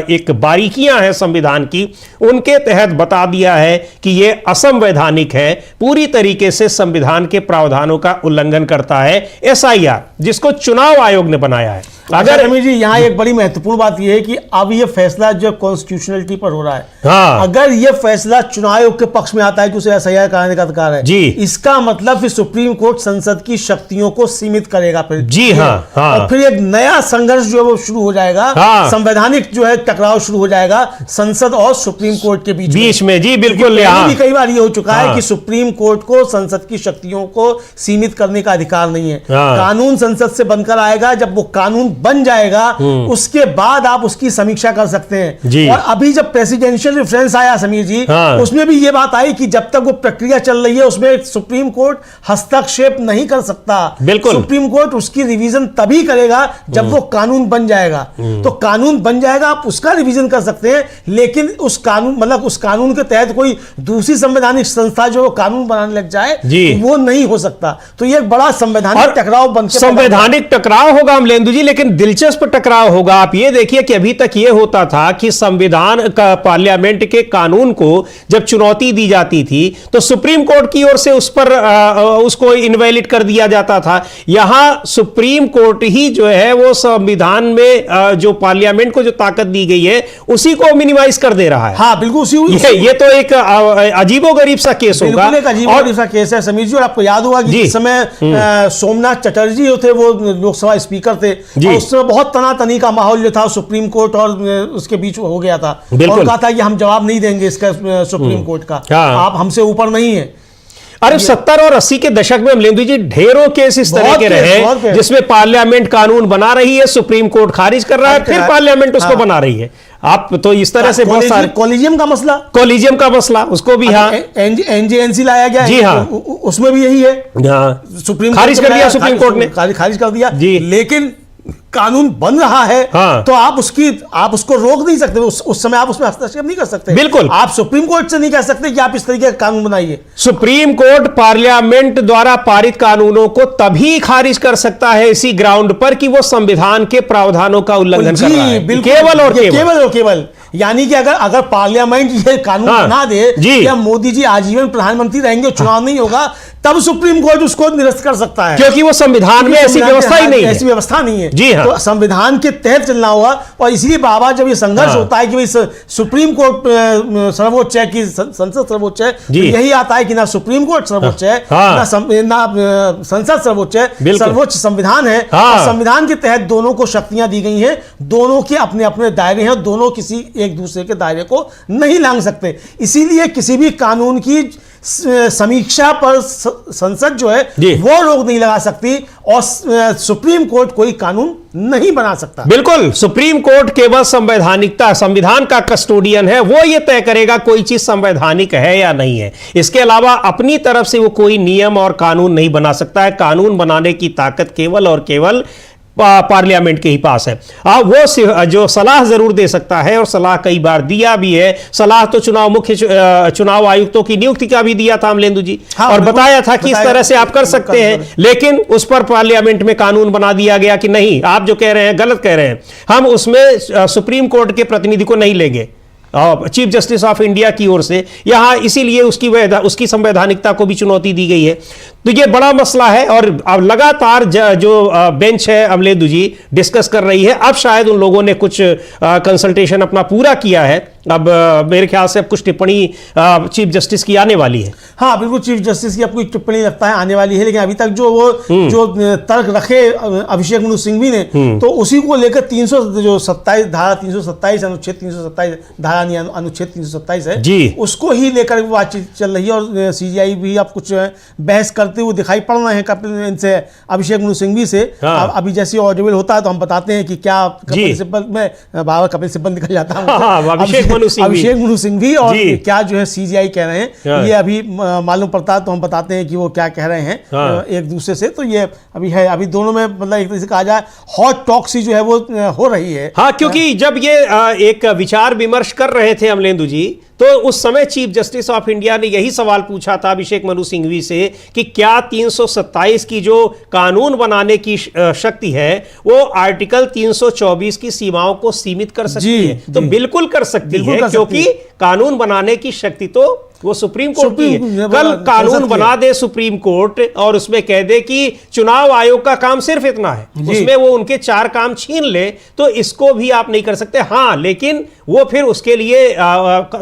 एक बारीकियां हैं संविधान की, उनके तहत बता दिया है कि यह असंवैधानिक है, पूरी तरीके से संविधान के प्रावधानों का उल्लंघन करता है एसआईआर, जिसको चुनाव आयोग ने बनाया है। अगर रमेश जी यहाँ एक बड़ी महत्वपूर्ण बात यह है कि अब यह फैसला जो कॉन्स्टिट्यूशनलिटी पर हो रहा है, हाँ। अगर यह फैसला चुनाव आयोग के पक्ष में आता है कि उसे एसआईआर कराने का अधिकार है जी, इसका मतलब फिर सुप्रीम कोर्ट संसद की शक्तियों को सीमित करेगा फिर। जी हाँ, हाँ। और फिर एक नया संघर्ष जो है वो शुरू हो जाएगा, हाँ। संवैधानिक जो है टकराव शुरू हो जाएगा संसद और सुप्रीम कोर्ट के बीच में। जी बिल्कुल, भी कई बार ये हो चुका है कि सुप्रीम कोर्ट को संसद की शक्तियों को सीमित करने का अधिकार नहीं है। कानून संसद से बनकर आएगा, जब वो कानून बन जाएगा उसके बाद आप उसकी समीक्षा कर सकते हैं। और अभी जब प्रेसिडेंशियल रेफरेंस आया समीर जी, उसमें भी ये बात आई कि जब तक वो प्रक्रिया चल रही है उसमें सुप्रीम कोर्ट हस्तक्षेप नहीं कर सकता। बिल्कुल, सुप्रीम कोर्ट उसकी रिवीजन तभी करेगा जब वो कानून बन जाएगा। तो कानून बन जाएगा, आप उसका रिवीजन कर सकते हैं, लेकिन उस कानून मतलब उस कानून के तहत कोई दूसरी संवैधानिक संस्था जो कानून बनाने लग जाए वो नहीं हो सकता। तो ये एक बड़ा संवैधानिक टकराव बनकर संवैधानिक टकराव होगा अमलेंदु जी, लेकिन दिलचस्प टकराव होगा। आप ये देखिए कि अभी तक ये होता था कि संविधान का पार्लियामेंट के कानून को जब चुनौती दी जाती थी तो सुप्रीम कोर्ट की ओर से उस पर उसको इनवैलिड कर दिया जाता था। यहां सुप्रीम कोर्ट ही जो है वो संविधान में जो पार्लियामेंट को जो ताकत दी गई है उसी को मिनिमाइज कर दे रहा है। हाँ बिल्कुल, ये तो एक अजीबोगरीब सा केस होगा, एक अजीबोगरीब सा केस है समीर जी। और आपको याद होगा कि जिस समय सोमनाथ चटर्जी जो थे वो लोकसभा स्पीकर थे, उस समय बहुत तनातनी का माहौल जो था सुप्रीम कोर्ट और उसके बीच हो गया था, और कहा था कि हम जवाब नहीं देंगे इसका सुप्रीम कोर्ट का, आप हमसे ऊपर नहीं है। अरे 70 और 80 के दशक में अमलेंदु जी ढेरों केस इस तरह के रहे जिसमें पार्लियामेंट कानून बना रही है, सुप्रीम कोर्ट खारिज कर रहा है, फिर पार्लियामेंट उसको बना रही है। आप तो इस तरह से बहुत सारे कॉलेजियम का मसला उसको भी एनजेएनसी लाया गया, जी हाँ, उसमें भी यही है, सुप्रीम खारिज कर दिया, सुप्रीम कोर्ट ने खारिज कर दिया। लेकिन कानून बन रहा है, तो आप उसको रोक नहीं सकते, उस समय आप उसमें हस्तक्षेप नहीं कर सकते। बिल्कुल, आप सुप्रीम कोर्ट से नहीं कह सकते कि आप इस तरीके का कानून बनाइए। सुप्रीम कोर्ट पार्लियामेंट द्वारा पारित कानूनों को तभी खारिज कर सकता है इसी ग्राउंड पर कि वो संविधान के प्रावधानों का उल्लंघन कर रहा है, केवल और केवल। यानी कि अगर पार्लियामेंट ये कानून बना दे कि मोदी जी आजीवन प्रधानमंत्री रहेंगे, चुनाव नहीं होगा, तब सुप्रीम कोर्ट उसको निरस्त कर सकता है, क्योंकि वो संविधान में ऐसी व्यवस्था ही नहीं है, ऐसी व्यवस्था नहीं है। जी हाँ, तो संविधान के तहत चलना होगा। और इसीलिए बाबा जब ये संघर्ष होता है कि भाई सुप्रीम कोर्ट सर्वोच्च है कि संसद सर्वोच्च है, तो यही आता है कि ना सुप्रीम कोर्ट सर्वोच्च है, ना संसद सर्वोच्च है, सर्वोच्च संविधान है। और संविधान के तहत दोनों को शक्तियां दी गई हैं, दोनों के अपने अपने दायरे हैं, दोनों किसी एक दूसरे के दायरे को नहीं लांघ सकते। इसीलिए किसी भी कानून की समीक्षा पर संसद जो है वो रोक नहीं लगा सकती, और सुप्रीम कोर्ट कोई कानून नहीं बना सकता। बिल्कुल, सुप्रीम कोर्ट केवल संविधान का कस्टोडियन है, वो ये तय करेगा कोई चीज संवैधानिक है या नहीं है। इसके अलावा अपनी तरफ से वो कोई नियम और कानून नहीं बना सकता है। कानून बनाने की ताकत केवल और केवल पार्लियामेंट के ही पास है। वो जो सलाह जरूर दे सकता है, और सलाह कई बार दिया भी है। सलाह तो मुख्य चुनाव आयुक्तों की नियुक्ति का भी दिया था अमलेंदु जी, और बताया था कि इस तरह से आप कर सकते हैं, लेकिन उस पर पार्लियामेंट में कानून बना दिया गया कि नहीं, आप जो कह रहे हैं गलत कह रहे हैं, हम उसमें सुप्रीम कोर्ट के प्रतिनिधि को नहीं लेंगे चीफ जस्टिस ऑफ इंडिया की ओर से। यहां इसीलिए उसकी संवैधानिकता को भी चुनौती दी गई है। तो ये बड़ा मसला है, और अब लगातार जो बेंच है अमलेंदु जी डिस्कस कर रही है। अब शायद उन लोगों ने कुछ कंसल्टेशन अपना पूरा किया है, अब मेरे ख्याल से अब कुछ टिप्पणी चीफ जस्टिस की आने वाली है। हाँ बिल्कुल, चीफ जस्टिस की अब कोई टिप्पणी लगता है आने वाली है, लेकिन अभी तक जो तर्क रखे अभिषेक मनु सिंघवी ने, तो उसी को लेकर 327 धारा 327 अनुच्छेद 327 धारा अनुच्छेद 327 है जी, उसको ही लेकर बातचीत चल रही है। और सीजीआई भी अब कुछ बहस करते हुए दिखाई पड़ रहे हैं इनसे, अभिषेक मनु सिंघवी से। अभी जैसे ऑडिबल होता है तो हम बताते हैं कि क्या कपिल सिब्बल में बाबा कपिल सिब्बल निकल जाता है, अभिषेक मनु सिंघवी, और क्या जो है सीजीआई कह रहे हैं, ये अभी मालूम पड़ता है तो हम बताते हैं कि वो क्या कह रहे हैं एक दूसरे से। तो ये अभी है, अभी दोनों में मतलब एक तरह से कहा जाए हॉट टॉक सी जो है वो हो रही है। हाँ, क्योंकि जब ये एक विचार विमर्श कर रहे थे अमलेंदु जी, तो उस समय चीफ जस्टिस ऑफ इंडिया ने यही सवाल पूछा था अभिषेक मनु सिंघवी से कि क्या क्या 327 की जो कानून बनाने की शक्ति है वो आर्टिकल 324 की सीमाओं को सीमित कर सकती है? तो बिल्कुल कर सकती है, क्योंकि कानून बनाने की शक्ति तो वो सुप्रीम कोर्ट की है। कल कानून बना दे सुप्रीम कोर्ट और उसमें कह दे कि चुनाव आयोग का काम सिर्फ इतना है, उसमें वो उनके 4 काम छीन ले, तो इसको भी आप नहीं कर सकते। हाँ, लेकिन वो फिर उसके लिए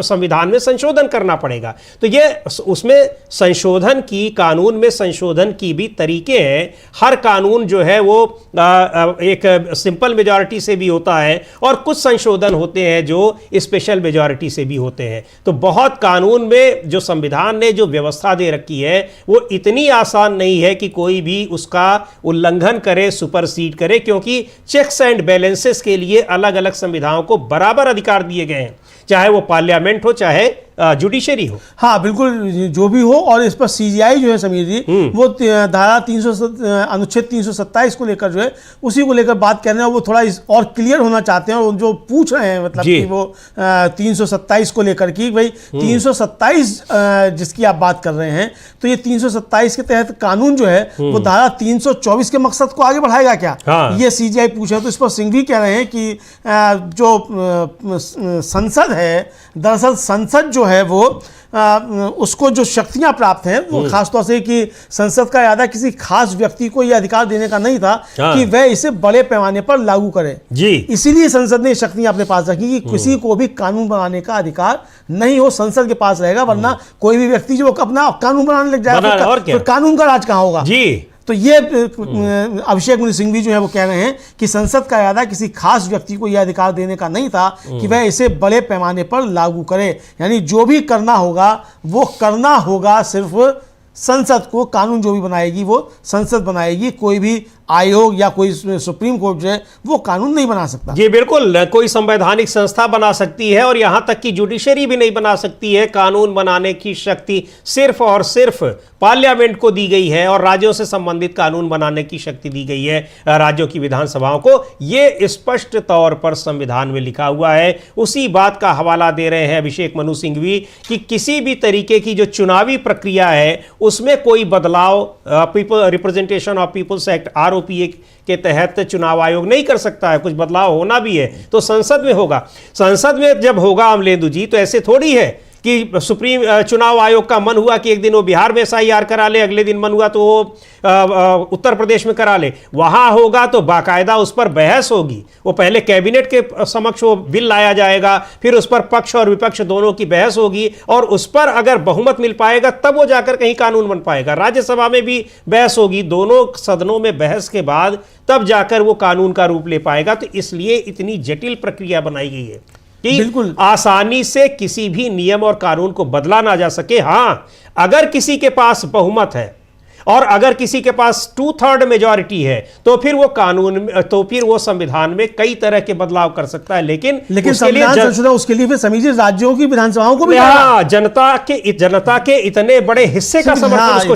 संविधान में संशोधन करना पड़ेगा। तो ये उसमें संशोधन की, कानून में संशोधन की भी तरीके हैं। हर कानून जो है वो एक सिंपल मेजॉरिटी से भी होता है और कुछ संशोधन होते हैं जो स्पेशल मेजॉरिटी से भी होते हैं। तो बहुत कानून में जो संविधान ने जो व्यवस्था दे रखी है वो इतनी आसान नहीं है कि कोई भी उसका उल्लंघन करे, सुपरसीड करे, क्योंकि चेक्स एंड बैलेंसेस के लिए अलग अलग संविधानों को बराबर अधिकार दिए गए हैं, चाहे वो पार्लियामेंट हो चाहे जुडिशरी हो। हाँ बिल्कुल, जो भी हो। और इस पर सीजीआई जो है समीर जी, वो धारा अनुच्छेद 327 को लेकर जो है उसी को लेकर बात कर रहे हैं। वो थोड़ा और क्लियर होना चाहते हैं और जो पूछ रहे हैं मतलब कि वो 327 को लेकर कि भाई 327 जिसकी आप बात कर रहे हैं, तो ये 327 के तहत कानून जो है वो धारा 324 के मकसद को आगे बढ़ाएगा क्या? हाँ। ये सीजीआई पूछ रहे हैं। तो इस पर सिंह भी कह रहे हैं कि जो संसद है, दरअसल संसद जो है वो उसको जो शक्तियां प्राप्त हैं वो खासतौर से कि संसद का इरादा किसी खास व्यक्ति को यह अधिकार देने का नहीं था कि वह इसे बड़े पैमाने पर लागू करे जी। इसीलिए संसद ने शक्तियां अपने पास रखी कि किसी को भी कानून बनाने का अधिकार नहीं हो, संसद के पास रहेगा। वरना कोई भी व्यक्ति जो अपना कानून बनाने लग जाएगा तो कानून का राज कहां होगा जी। तो ये अभिषेक मनु सिंघवी जो है वो कह रहे हैं कि संसद का इरादा किसी खास व्यक्ति को यह अधिकार देने का नहीं था कि वह इसे बड़े पैमाने पर लागू करे। यानी जो भी करना होगा वो करना होगा सिर्फ संसद को। कानून जो भी बनाएगी वो संसद बनाएगी, कोई भी आयोग या कोई सुप्रीम कोर्ट जो है वो कानून नहीं बना सकता। जी बिल्कुल, कोई संवैधानिक संस्था बना सकती है और यहां तक कि जुडिशरी भी नहीं बना सकती है। कानून बनाने की शक्ति सिर्फ और सिर्फ पार्लियामेंट को दी गई है और राज्यों से संबंधित कानून बनाने की शक्ति दी गई है राज्यों की विधानसभाओं को। यह स्पष्ट तौर पर संविधान में लिखा हुआ है। उसी बात का हवाला दे रहे हैं अभिषेक मनु सिंघवी कि किसी भी तरीके की जो चुनावी प्रक्रिया है उसमें कोई बदलाव people representation of people's act ROPA के तहत चुनाव आयोग नहीं कर सकता है। कुछ बदलाव होना भी है तो संसद में होगा। संसद में जब होगा अमलेंदु जी, तो ऐसे थोड़ी है कि सुप्रीम चुनाव आयोग का मन हुआ कि एक दिन वो बिहार में एसआईआर करा ले, अगले दिन मन हुआ तो वो उत्तर प्रदेश में करा ले। वहां होगा तो बाकायदा उस पर बहस होगी। वो पहले कैबिनेट के समक्ष वो बिल लाया जाएगा, फिर उस पर पक्ष और विपक्ष दोनों की बहस होगी और उस पर अगर बहुमत मिल पाएगा तब वो जाकर कहीं कानून बन पाएगा। राज्यसभा में भी बहस होगी, दोनों सदनों में बहस के बाद तब जाकर वो कानून का रूप ले पाएगा। तो इसलिए इतनी जटिल प्रक्रिया बनाई गई है कि बिल्कुल आसानी से किसी भी नियम और कानून को बदला ना जा सके। हां, अगर किसी के पास बहुमत है और अगर किसी के पास 2/3 मेजॉरिटी है तो फिर वो कानून, तो फिर वो संविधान में कई तरह के बदलाव कर सकता है। लेकिन संविधान संशोधन उसके लिए फिर समिति राज्यों की विधानसभाओं को भी जनता के इतने बड़े हिस्से का समर्थन उसको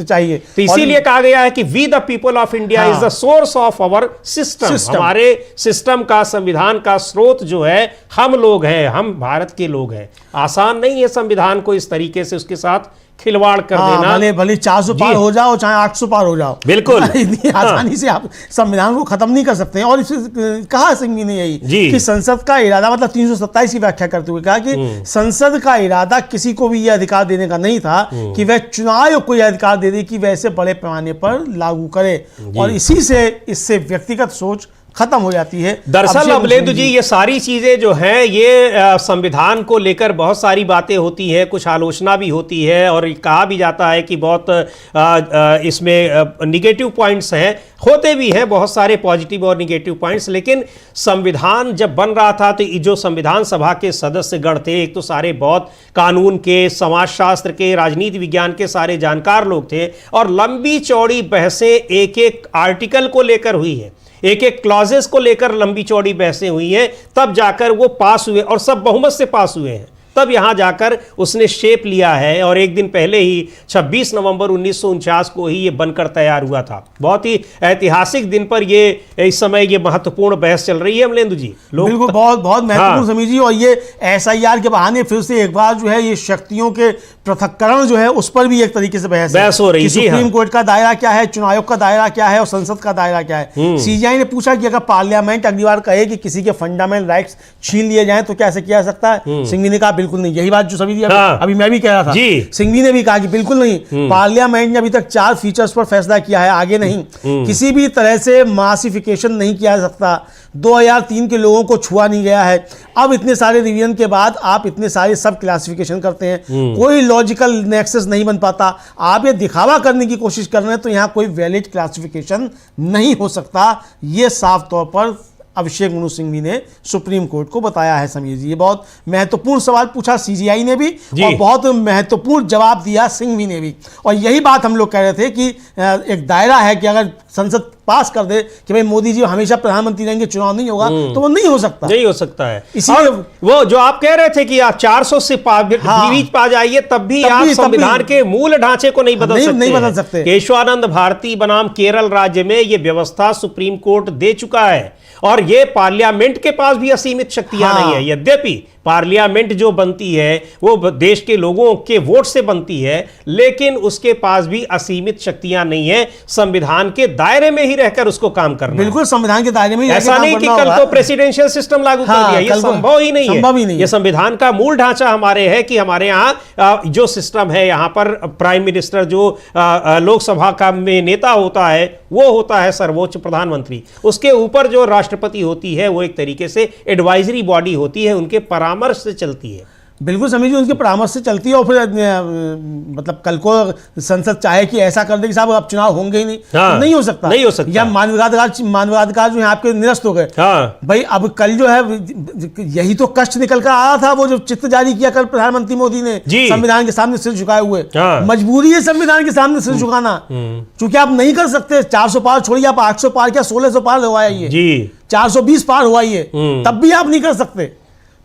चाहिए। तो इसीलिए कहा गया है कि we the people of India is the source of our system. हमारे सिस्टम का, संविधान का स्रोत जो है हम लोग हैं, हम भारत के लोग हैं। आसान नहीं है संविधान को इस तरीके से उसके साथ खिलवाड़ कर देना। भले 400 पार हो जाओ चाहे 800 पार हो जाओ, बिल्कुल इतनी आसानी से आप संविधान को खत्म नहीं कर सकते हैं। और इसे कहा सिंघवी ने यही कि संसद का इरादा, मतलब 327 की व्याख्या करते हुए कहा कि संसद का इरादा किसी को भी यह अधिकार देने का नहीं था कि वह चुनाव आयोग को यह अधिकार दे दे कि वह इसे बड़े पैमाने पर लागू करे। और इसी से इससे व्यक्तिगत सोच खत्म हो जाती है। दरअसल अमलेंदु जी, ये सारी चीजें जो हैं ये संविधान को लेकर बहुत सारी बातें होती हैं, कुछ आलोचना भी होती है और कहा भी जाता है कि बहुत इसमें निगेटिव पॉइंट्स हैं, होते भी हैं बहुत सारे पॉजिटिव और निगेटिव पॉइंट्स। लेकिन संविधान जब बन रहा था तो जो संविधान सभा के सदस्यगण थे, एक तो सारे बहुत कानून के, समाजशास्त्र के, राजनीति विज्ञान के सारे जानकार लोग थे और लंबी चौड़ी बहसें एक एक आर्टिकल को लेकर हुई है, एक एक क्लॉजेस को लेकर लंबी चौड़ी बहसें हुई हैं, तब जाकर वो पास हुए और सब बहुमत से पास हुए हैं। तब यहां जाकर उसने शेप लिया है और एक दिन पहले ही 26 नवंबर 1949 को ही ये बनकर तैयार हुआ था। बहुत ही ऐतिहासिक दिन पर ये इस समय ये महत्वपूर्ण बहस चल रही है अमलेंदु जी। बिल्कुल, बहुत बहुत महत्वपूर्ण समीर जी। और ये SIR के बहाने फिर से एक बार जो है ये शक्तियों के पृथक्करण जो है उस पर भी एक तरीके से बहस हो रही है। सुप्रीम कोर्ट का दायरा क्या है, चुनाव आयोग का दायरा क्या है और संसद का दायरा क्या है। CGI ने पूछा कि अगर पार्लियामेंट अगली बार कहे कि किसी के फंडामेंटल राइट्स छीन लिए जाएं तो क्या ऐसे किया जा सकता है? सिंघवी ने कहा बिल्कुल नहीं। यही बात जो सभी अभी मैं भी कह रहा था, सिंघवी ने भी कहा कि बिल्कुल नहीं। पार्लियामेंट ने अभी तक 4 फीचर्स पर फैसला किया है, आगे नहीं। किसी भी तरह से मासिफिकेशन नहीं किया जा सकता। 2003 के लोगों को छुआ नहीं गया है। अब इतने सारे रिवीजन के बाद आप इतने सारे सब क्लासिफिकेशन करते हैं, कोई लॉजिकल नेक्सस नहीं बन पाता। आप ये दिखावा करने की कोशिश कर रहे हैं तो यहां कोई वैलिड क्लासिफिकेशन नहीं हो सकता। ये साफ तौर पर अभिषेक मनु सिंघवी ने सुप्रीम कोर्ट को बताया है समीर जी। ये बहुत महत्वपूर्ण सवाल पूछा CGI ने भी और बहुत महत्वपूर्ण जवाब दिया सिंघवी ने भी। और यही बात हम लोग कह रहे थे कि एक दायरा है कि अगर संसद पास कर दे कि भाई मोदी जी हमेशा प्रधानमंत्री रहेंगे, चुनाव नहीं होगा, तो वो नहीं हो सकता। नहीं हो सकता है। इसीलिए वो जो आप कह रहे थे कि आप 400 से बीच पा जाइए तब भी आप संविधान के मूल ढांचे को नहीं बदल सकते। केशवानंद भारती बनाम केरल राज्य में ये व्यवस्था सुप्रीम कोर्ट दे चुका है और ये पार्लियामेंट के पास भी असीमित शक्तियां नहीं है। यद्यपि पार्लियामेंट जो बनती है वो देश के लोगों के वोट से बनती है, लेकिन उसके पास भी असीमित शक्तियां नहीं है। संविधान के दायरे में ही रहकर उसको काम करना। बिल्कुल, संविधान के दायरे में। ऐसा नहीं कि कल को प्रेसिडेंशियल सिस्टम लागू कर दिया, ये संभव ही नहीं है। ये संविधान का मूल ढांचा हमारे है कि हमारे यहाँ जो सिस्टम है, यहाँ पर प्राइम मिनिस्टर जो लोकसभा का में नेता होता है वो होता है सर्वोच्च प्रधानमंत्री। उसके ऊपर जो राष्ट्रपति होती है वो एक तरीके से एडवाइजरी बॉडी होती है, उनके परामर्श से चलती है। बिल्कुल समीर जी, उनके परामर्श से चलती है। और फिर मतलब कल को संसद चाहे कि ऐसा कर दे कि साहब अब चुनाव होंगे ही नहीं, तो नहीं हो सकता। नहीं हो सकता। या मानवाधिकार जो है आपके निरस्त हो गए। भाई अब कल जो है यही तो कष्ट निकल कर आया था, वो जो चित्र जारी किया कल प्रधानमंत्री मोदी ने संविधान के सामने सिर झुकाए हुए। मजबूरी है संविधान के सामने सिर झुकाना, क्योंकि आप नहीं कर सकते। 400 पार छोड़िए, आप 800 पार क्या 1600 पार हुआइए, 420 पार हुआइए, तब भी आप नहीं कर सकते।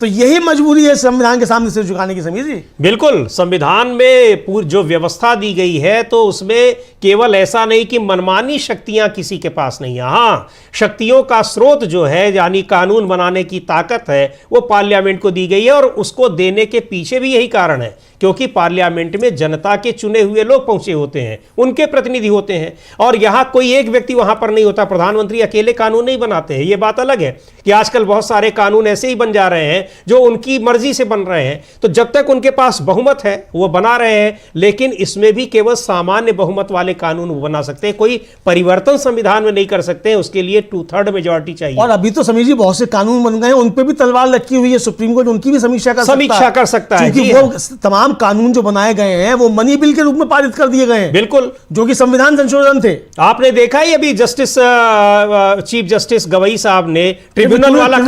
तो यही मजबूरी है संविधान के सामने सिर झुकाने की समीर जी। बिल्कुल, संविधान में जो व्यवस्था दी गई है तो उसमें केवल ऐसा नहीं कि मनमानी शक्तियां किसी के पास नहीं है। हाँ, शक्तियों का स्रोत जो है यानी कानून बनाने की ताकत है वो पार्लियामेंट को दी गई है और उसको देने के पीछे भी यही कारण है क्योंकि पार्लियामेंट में जनता के चुने हुए लोग पहुंचे होते हैं, उनके प्रतिनिधि होते हैं और यहां कोई एक व्यक्ति वहां पर नहीं होता। प्रधानमंत्री अकेले कानून नहीं बनाते हैं। यह बात अलग है कि आजकल बहुत सारे कानून ऐसे ही बन जा रहे हैं जो उनकी मर्जी से बन रहे हैं। तो जब तक उनके पास बहुमत है वो बना रहे हैं, लेकिन इसमें भी केवल सामान्य बहुमत वाले कानून वो बना सकते हैं। कोई परिवर्तन संविधान में नहीं कर सकते, उसके लिए 2/3 मेजॉरिटी चाहिए। और अभी तो समीर जी बहुत से कानून बन गए हैं, उन पर भी तलवार लटकी हुई है। सुप्रीम कोर्ट उनकी भी समीक्षा कर सकता है, क्योंकि वो तमाम कानून जो बनाए गए हैं वो मनी बिल के रूप में पारित कर दिए गए हैं। बिल्कुल, जो कि संविधान संशोधन थे। आपने देखा ही अभी जस्टिस चीफ जस्टिस गवई साहब ने ट्रिब्यूनल वाला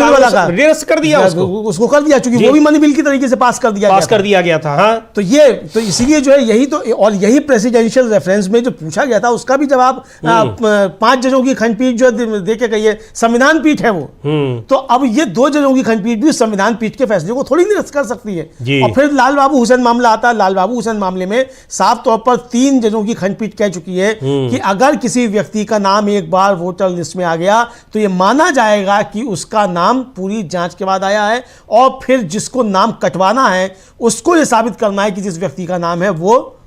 निरस्त कर दिया, उसको कर दिया, क्योंकि वो भी मनी बिल की तरीके से पास कर दिया गया था। हाँ, तो ये तो इसीलिए जो है यही तो, और यही प्रेसिडेंशियल रेफरेंस में जो पूछा गया था उसका भी जवाब 5 जजों की खंडपीठ जो दे के गई है, संविधान पीठ है वो। तो अब ये 2 जजों की खंडपीठ भी संविधान पीठ के फैसले को थोड़ी निरस्त कर सकती है। और फिर लाल बाबू हुसैन मामला आता है। लाल बाबू हुसैन मामले में साफ तौर पर 3 जजों की खंडपीठ कह चुकी है कि अगर किसी व्यक्ति का नाम एक बार वोटर लिस्ट में आ गया तो यह माना जाएगा कि उसका नाम पूरी जांच के बाद आया है और फिर जिसको नाम कटवाना है उसको यह साबित करना है कि जिस व्यक्ति का नाम है वो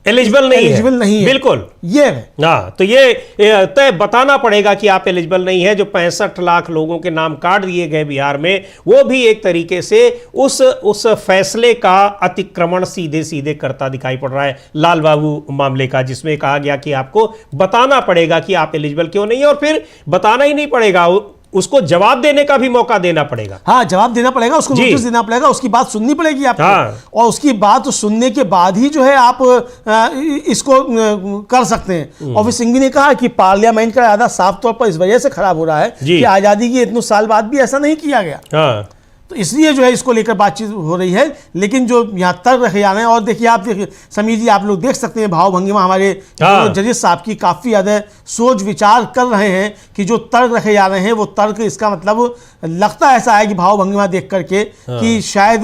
एलिजिबल नहीं है। बिल्कुल, ये है। हाँ, तो ये तय बताना पड़ेगा कि आप एलिजिबल नहीं है। जो 65 लाख लोगों के नाम काट दिए गए बिहार में, वो भी एक तरीके से उस फैसले का अतिक्रमण सीधे सीधे करता दिखाई पड़ रहा है लाल बाबू मामले का, जिसमें कहा गया कि आपको बताना पड़ेगा कि आप एलिजिबल क्यों नहीं है, और फिर बताना ही नहीं पड़ेगा, उसको जवाब देने का भी मौका देना पड़ेगा। हाँ, जवाब देना पड़ेगा, उसको नोटिस देना पड़ेगा, उसकी बात सुननी पड़ेगी आपको। हाँ। और उसकी बात सुनने के बाद ही जो है आप इसको कर सकते हैं। और फिर सिंघवी ने कहा कि पार्लियामेंट का इरादा साफ तौर पर इस वजह से खराब हो रहा है कि आजादी के इतने साल बाद भी ऐसा नहीं किया गया। हाँ। तो इसलिए जो है इसको लेकर बातचीत हो रही है। लेकिन जो यहाँ तर्क रखे जा रहे हैं, और देखिए आप देखिए समीर जी, आप लोग देख सकते हैं भाव भंगिमा हमारे जजेस साहब की काफ़ी ज़्यादा सोच विचार कर रहे हैं कि जो तर्क रखे जा रहे हैं वो तर्क, इसका मतलब लगता ऐसा है कि भाव भंगिमा देख करके कि शायद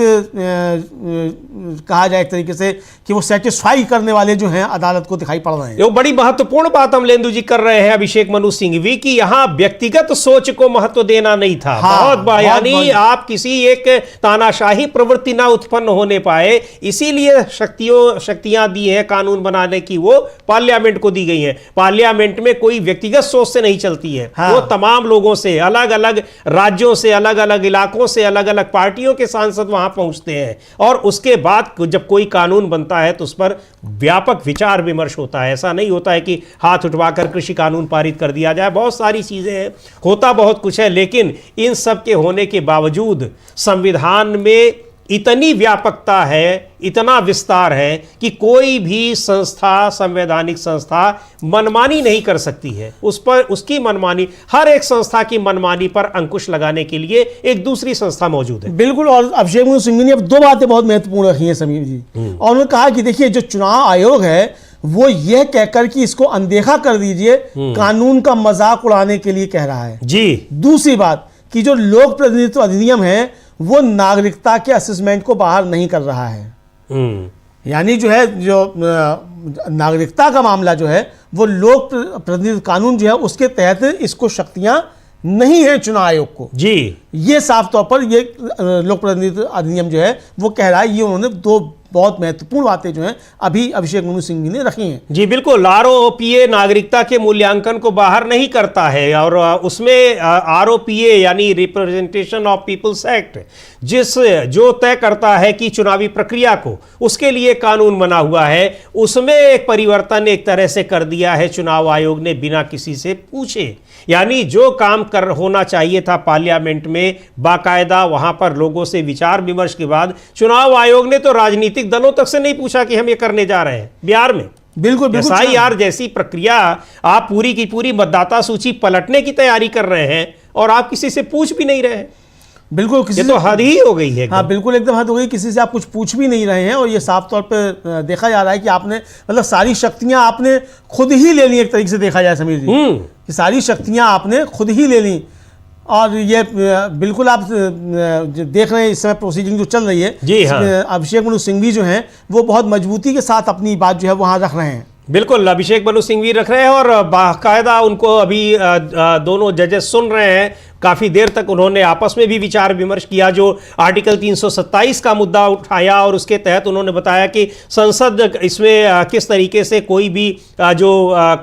कहा जाए एक तरीके से कि वो सेटिस्फाई करने वाले जो हैं अदालत को दिखाई पड़ रहे हैं। वो बड़ी महत्वपूर्ण बात अमलेंदु जी कर रहे हैं अभिषेक मनु सिंघवी की, यहाँ व्यक्तिगत सोच को महत्व देना नहीं था। बहुत यानी आप किसी एक तानाशाही प्रवृत्ति ना उत्पन्न होने पाए, इसीलिए शक्तियां दी हैं कानून बनाने की, वो पार्लियामेंट को दी गई हैं। पार्लियामेंट में कोई व्यक्तिगत सोच से नहीं चलती है, वो तमाम लोगों से, अलग अलग राज्यों से, अलग अलग इलाकों से, अलग अलग पार्टियों के सांसद वहां पहुंचते हैं, और उसके बाद जब कोई कानून बनता है तो उस पर व्यापक विचार विमर्श होता है। ऐसा नहीं होता है कि हाथ उठवाकर कृषि कानून पारित कर दिया जाए। बहुत सारी चीजें हैं, होता बहुत कुछ है, लेकिन इन सब के होने के बावजूद संविधान में इतनी व्यापकता है, इतना विस्तार है कि कोई भी संस्था, संवैधानिक संस्था मनमानी नहीं कर सकती है। उस पर उसकी मनमानी, हर एक संस्था की मनमानी पर अंकुश लगाने के लिए एक दूसरी संस्था मौजूद है। बिल्कुल। और अभिषेक मनु सिंघवी ने अब दो बातें बहुत महत्वपूर्ण रखी हैं समीर जी, और उन्होंने कहा कि देखिए जो चुनाव आयोग है वो यह कहकर कि इसको अनदेखा कर दीजिए, कानून का मजाक उड़ाने के लिए कह रहा है जी। दूसरी बात कि जो लोक प्रतिनिधित्व अधिनियम है वो नागरिकता के असेसमेंट को बाहर नहीं कर रहा है। यानी जो है, जो नागरिकता का मामला जो है वो लोक प्रतिनिधित्व कानून जो है उसके तहत इसको शक्तियां नहीं है चुनाव आयोग को जी। ये साफ तौर पर ये लोक प्रतिनिधित्व अधिनियम जो है वो कह रहा है। ये उन्होंने दो बहुत महत्वपूर्ण बातें जो हैं अभी अभिषेक मनु सिंघवी ने रखी हैं जी। बिल्कुल, आरओपीए नागरिकता के मूल्यांकन को बाहर नहीं करता है, और उसमें आरओपीए यानी रिप्रेजेंटेशन ऑफ पीपल्स एक्ट जो तय करता है कि चुनावी प्रक्रिया को, उसके लिए कानून बना हुआ है, उसमें एक परिवर्तन एक तरह से कर दिया है चुनाव आयोग ने बिना किसी से पूछे। यानी जो काम होना चाहिए था पार्लियामेंट में बाकायदा, वहां पर लोगों से विचार विमर्श के बाद, चुनाव आयोग ने तो राजनीतिक दलों तक से नहीं पूछा कि हम ये करने जा रहे हैं बिहार में। बिल्कुल एसआईआर जैसी प्रक्रिया, आप पूरी की पूरी मतदाता सूची पलटने की तैयारी कर रहे हैं और आप किसी से पूछ भी नहीं रहे हैं। बिल्कुल, किसी तो हद ही हो गई है। हाँ बिल्कुल, एकदम हद हो गई। किसी से आप कुछ पूछ भी नहीं रहे हैं, और ये साफ तौर पे देखा जा रहा है कि आपने मतलब सारी शक्तियां आपने खुद ही ले ली, एक तरीके से देखा जाए समीर जी, कि सारी शक्तियां आपने खुद ही ले ली। और ये बिल्कुल आप देख रहे हैं इस समय प्रोसीडिंग जो चल रही है जी। हाँ। अभिषेक मनु सिंघवी जो हैं वो बहुत मजबूती के साथ अपनी बात जो है वहाँ रख रहे हैं। बिल्कुल, अभिषेक मनु सिंघवी रख रहे हैं, और बाकायदा उनको अभी दोनों जजेस सुन रहे हैं। काफ़ी देर तक उन्होंने आपस में भी विचार विमर्श किया, जो आर्टिकल 327 का मुद्दा उठाया, और उसके तहत उन्होंने बताया कि संसद इसमें किस तरीके से कोई भी जो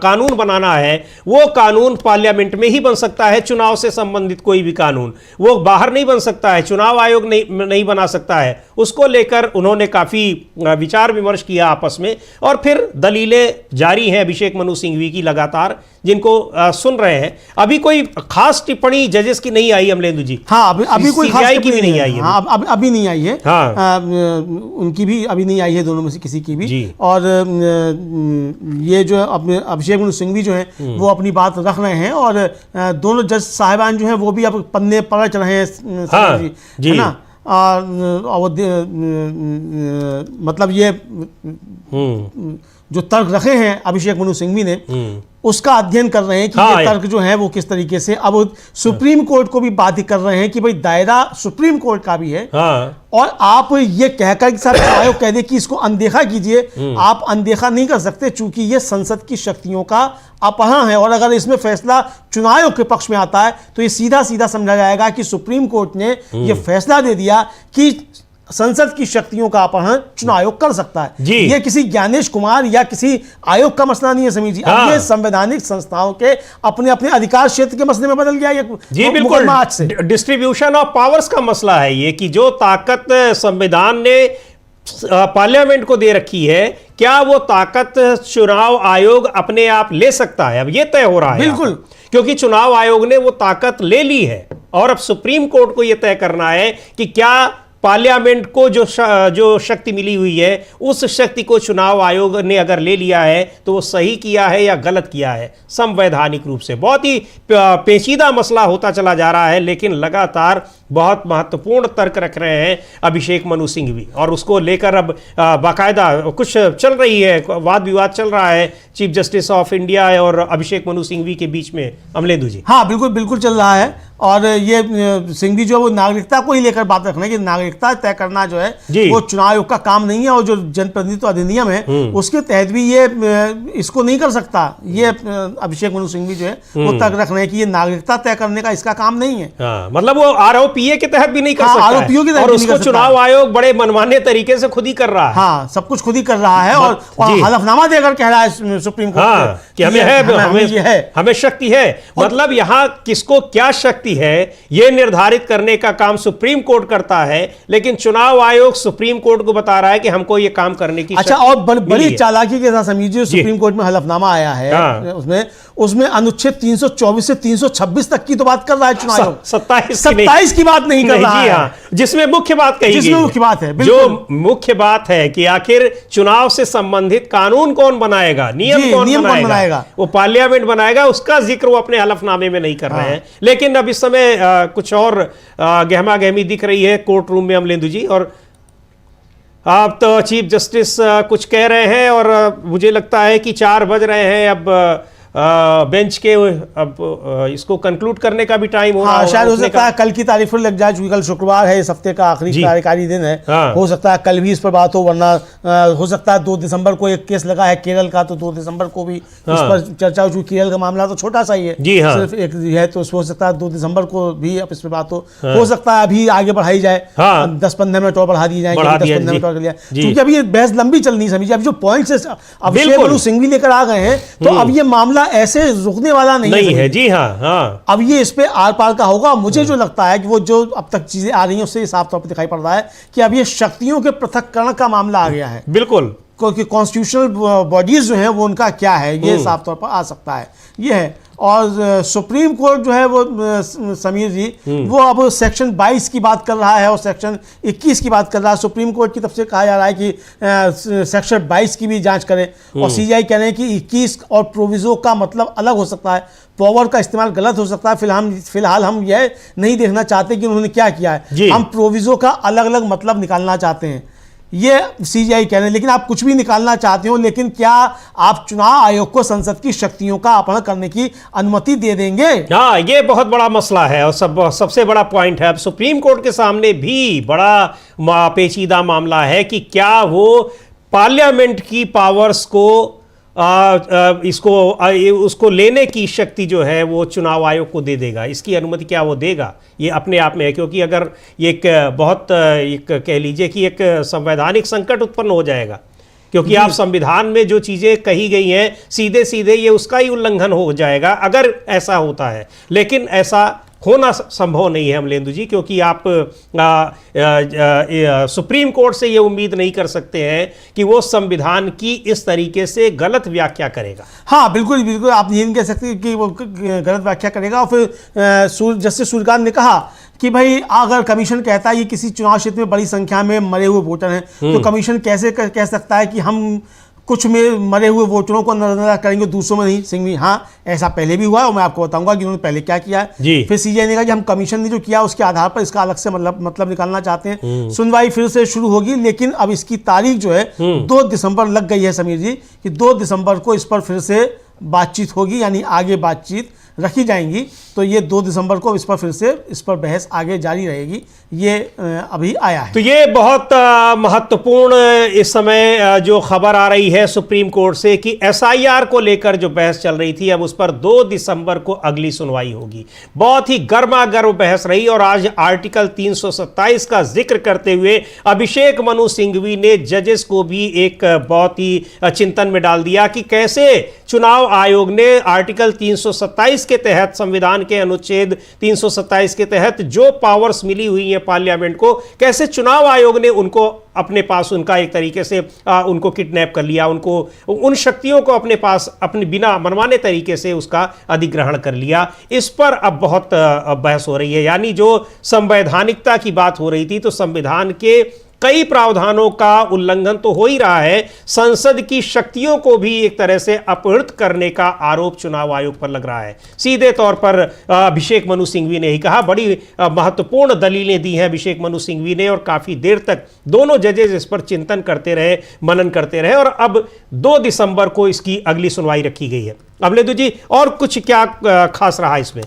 कानून बनाना है वो कानून पार्लियामेंट में ही बन सकता है। चुनाव से संबंधित कोई भी कानून वो बाहर नहीं बन सकता है, चुनाव आयोग नहीं बना सकता है। उसको लेकर उन्होंने काफ़ी विचार विमर्श किया आपस में, और फिर दलीलें जारी हैं अभिषेक मनु सिंघवी की लगातार, जिनको सुन रहे हैं। अभी कोई खास टिप्पणी जजेस की नहीं आई अमलेंदु जी। हाँ, अभी कोई खास की भी नहीं आई है। हाँ, अभी नहीं आई है। हाँ। उनकी भी अभी नहीं आई है, दोनों में से किसी की भी जी। और ये जो अभिषेक मनु सिंघवी जो हैं वो अपनी बात रख रहे हैं, और दोनों जज साहिबान जो हैं वो भी अब पन्ने पलट रहे हैं। हाँ, है ना। और मतलब ये जो तर्क रखे हैं अभिषेक मनु सिंघवी ने उसका अध्ययन कर रहे हैं कि ये तर्क जो है वो किस तरीके से अब सुप्रीम कोर्ट को भी बाध्य कर रहे हैं कि भाई दायरा सुप्रीम कोर्ट का भी है। और आप ये कहकर सर आयोग कह दे कि इसको अनदेखा कीजिए, आप अनदेखा नहीं कर सकते, चूंकि ये संसद की शक्तियों का अपहरण है। और अगर इसमें फैसला चुनाव आयोग के पक्ष में आता है तो ये सीधा सीधा समझा जाएगा कि सुप्रीम कोर्ट ने ये फैसला दे दिया कि संसद की शक्तियों का अपहरण चुनाव आयोग कर सकता है। ये किसी ज्ञानेश कुमार या किसी आयोग का मसला नहीं है समीर जी। अब ये संवैधानिक संस्थाओं के अपने अपने अधिकार क्षेत्र के मसले में बदल गया ये जी। बिल्कुल, आज से डिस्ट्रीब्यूशन ऑफ पावर्स का मसला है ये, कि जो ताकत संविधान ने पार्लियामेंट को दे रखी है, क्या वो ताकत चुनाव आयोग अपने आप ले सकता है? अब ये तय हो रहा है बिल्कुल, क्योंकि चुनाव आयोग ने वो ताकत ले ली है, और अब सुप्रीम कोर्ट को यह तय करना है कि क्या पार्लियामेंट को जो शक्ति मिली हुई है उस शक्ति को चुनाव आयोग ने अगर ले लिया है तो वो सही किया है या गलत किया है संवैधानिक रूप से। बहुत ही पेचीदा मसला होता चला जा रहा है, लेकिन लगातार बहुत महत्वपूर्ण तर्क रख रहे हैं अभिषेक मनु सिंघवी, और उसको लेकर अब बाकायदा कुछ चल रही है, वाद विवाद चल रहा है चीफ जस्टिस ऑफ इंडिया और अभिषेक मनु सिंघवी के बीच में। अमलेंदु जी। हाँ बिल्कुल बिल्कुल चल रहा है, और ये सिंघवी जो है वो नागरिकता को ही लेकर बात रखना है कि नागरिकता तय करना जो है वो चुनाव आयोग का काम नहीं है, और जो जनप्रतिनिधित्व अधिनियम है उसके तहत भी ये इसको नहीं कर सकता। ये अभिषेक मनु सिंघवी जो है वो तर्क रख रहे हैं कि ये नागरिकता तय करने का इसका काम नहीं है। मतलब वो आरओपीए के तहत भी नहीं कर सकता, आरओपीओ के तहत, और उसको चुनाव आयोग बड़े मनमाने तरीके से खुद ही कर रहा है। हाँ, सब कुछ खुद ही कर रहा है, और हलफनामा देकर कह रहा है सुप्रीम कोर्ट कि हमें शक्ति है। मतलब यहाँ किसको क्या शक्ति है ये निर्धारित करने का काम सुप्रीम कोर्ट करता है, लेकिन चुनाव आयोग सुप्रीम कोर्ट को बता रहा है कि हमको ये काम करने की अच्छा, और बड़ी चालाकी के साथ समझिए सुप्रीम कोर्ट में हलफनामा आया है, उसमें अनुच्छेद 324 से 326 तक की तो बात कर रहा है चुनाव आयोग, 27 की बात नहीं कर रहा है, जिसमें मुख्य बात कही गई, जिसमें मुख्य बात है, जो मुख्य बात है कि आखिर चुनाव से संबंधित कानून कौन बनाएगा, नियम कौन बनाएगा, वो पार्लियामेंट बनाएगा, उसका जिक्र वो अपने हलफनामे में नहीं कर रहे हैं। लेकिन अब इस समय कुछ और गहमा गहमी दिख रही है कोर्ट रूम में अमलेंदु जी, और आप तो चीफ जस्टिस कुछ कह रहे हैं, और मुझे लगता है कि 4 बज रहे हैं, अब बेंच के अब इसको कंक्लूड करने का भी टाइम हो रहा है। शायद हो सकता है कल की तारीख पर लग जाए, क्योंकि कल शुक्रवार है, इस हफ्ते का आखिरी कार्यकारी दिन है। हो सकता है कल भी इस पर बात हो, वरना हो सकता है 2 दिसंबर को एक केस लगा है केरल का, तो 2 दिसंबर को भी इस पर चर्चा हो, चूंकि केरल का मामला तो छोटा सा ही है, सिर्फ एक है, तो हो सकता है 2 दिसंबर को भी अब इस पर बात हो सकता है अभी आगे बढ़ाई जाए, 10-15 मिनट और बढ़ा दिए जाएंगे, 10-15 मिनट और कर लिया, क्योंकि अभी ये बहस लंबी चलनी समझिए। अभी जो पॉइंट्स अभिषेक मनु सिंघवी लेकर आ गए हैं, तो अब ये मामला ऐसे रुकने वाला नहीं है। जी हाँ, अब ये इस पे आर पार का होगा। मुझे जो लगता है कि वो जो अब तक चीजें आ रही हैं उससे साफ तौर पर दिखाई पड़ रहा है कि अब ये शक्तियों के पृथक्करण का मामला आ गया है। बिल्कुल, क्योंकि कॉन्स्टिट्यूशनल बॉडीज जो हैं वो उनका क्या है ये साफ तौर पर आ सकता है, ये है। और सुप्रीम कोर्ट जो है वो समीर जी वो अब सेक्शन 22 की बात कर रहा है और सेक्शन 21 की बात कर रहा है। सुप्रीम कोर्ट की तरफ से कहा जा रहा है कि सेक्शन 22 की भी जांच करें, और सीजीआई कह रहे हैं कि 21 और प्रोविजो का मतलब अलग हो सकता है, पावर का इस्तेमाल गलत हो सकता है। फिलहाल हम यह नहीं देखना चाहते कि उन्होंने क्या किया है, हम प्रोविजो का अलग अलग मतलब निकालना चाहते हैं, ये सीजीआई कह रहे हैं। लेकिन आप कुछ भी निकालना चाहते हो, लेकिन क्या आप चुनाव आयोग को संसद की शक्तियों का अपहरण करने की अनुमति दे देंगे? हाँ, ये बहुत बड़ा मसला है और सबसे बड़ा पॉइंट है। अब सुप्रीम कोर्ट के सामने भी बड़ा पेचीदा मामला है कि क्या वो पार्लियामेंट की पावर्स को उसको लेने की शक्ति जो है वो चुनाव आयोग को दे देगा, इसकी अनुमति क्या वो देगा, ये अपने आप में है। क्योंकि अगर ये एक कह लीजिए कि एक संवैधानिक संकट उत्पन्न हो जाएगा, क्योंकि आप संविधान में जो चीज़ें कही गई हैं सीधे सीधे ये उसका ही उल्लंघन हो जाएगा अगर ऐसा होता है। लेकिन ऐसा होना संभव नहीं है अमलेंदु जी, क्योंकि आप सुप्रीम कोर्ट से ये उम्मीद नहीं कर सकते हैं कि वो संविधान की इस तरीके से गलत व्याख्या करेगा। हाँ बिल्कुल बिल्कुल, आप ये नहीं कह सकते कि वो गलत व्याख्या करेगा। और फिर जस्टिस सूर्यकांत ने कहा कि भाई अगर कमीशन कहता है ये किसी चुनाव क्षेत्र में बड़ी संख्या में मरे हुए वोटर हैं, तो कमीशन कैसे कह सकता है कि हम कुछ में मरे हुए वोटरों को नजर करेंगे, दूसरों में नहीं। सिंघवी, हाँ ऐसा पहले भी हुआ है और मैं आपको बताऊंगा कि उन्होंने पहले क्या किया है। फिर सीजीआई ने कहा कि हम कमीशन ने जो किया उसके आधार पर इसका अलग से मतलब निकालना चाहते हैं। सुनवाई फिर से शुरू होगी, लेकिन अब इसकी तारीख जो है 2 दिसंबर लग गई है समीर जी, कि 2 दिसंबर को इस पर फिर से बातचीत होगी, यानी आगे बातचीत रखी जाएंगी। तो ये 2 दिसंबर को इस पर बहस आगे जारी रहेगी, ये अभी आया है। तो ये बहुत महत्वपूर्ण इस समय जो खबर आ रही है सुप्रीम कोर्ट से कि एसआईआर को लेकर जो बहस चल रही थी, अब उस पर 2 दिसंबर को अगली सुनवाई होगी। बहुत ही गर्मा गर्म बहस रही और आज आर्टिकल 327 का जिक्र करते हुए अभिषेक मनु सिंघवी ने जजेस को भी एक बहुत ही चिंतन में डाल दिया कि कैसे चुनाव आयोग ने आर्टिकल 327 के तहत, संविधान के अनुच्छेद 327 के तहत जो पावर्स मिली हुई हैं पार्लियामेंट को, कैसे चुनाव आयोग ने उनको अपने पास, उनका एक तरीके से उनको किडनैप कर लिया, उनको उन शक्तियों को अपने पास अपने बिना मनमाने तरीके से उसका अधिग्रहण कर लिया। इस पर अब बहुत बहस हो रही है। यानी जो संवैधानिकता की बात हो रही थी, तो संविधान के कई प्रावधानों का उल्लंघन तो हो ही रहा है, संसद की शक्तियों को भी एक तरह से अपहृत करने का आरोप चुनाव आयोग पर लग रहा है। सीधे तौर पर अभिषेक मनु सिंघवी ने ही कहा, बड़ी महत्वपूर्ण दलीलें दी हैं अभिषेक मनु सिंघवी ने, और काफी देर तक दोनों जजेस इस पर चिंतन करते रहे, मनन करते रहे, और अब 2 दिसंबर को इसकी अगली सुनवाई रखी गई है। अमलेदु जी, और कुछ क्या खास रहा इसमें?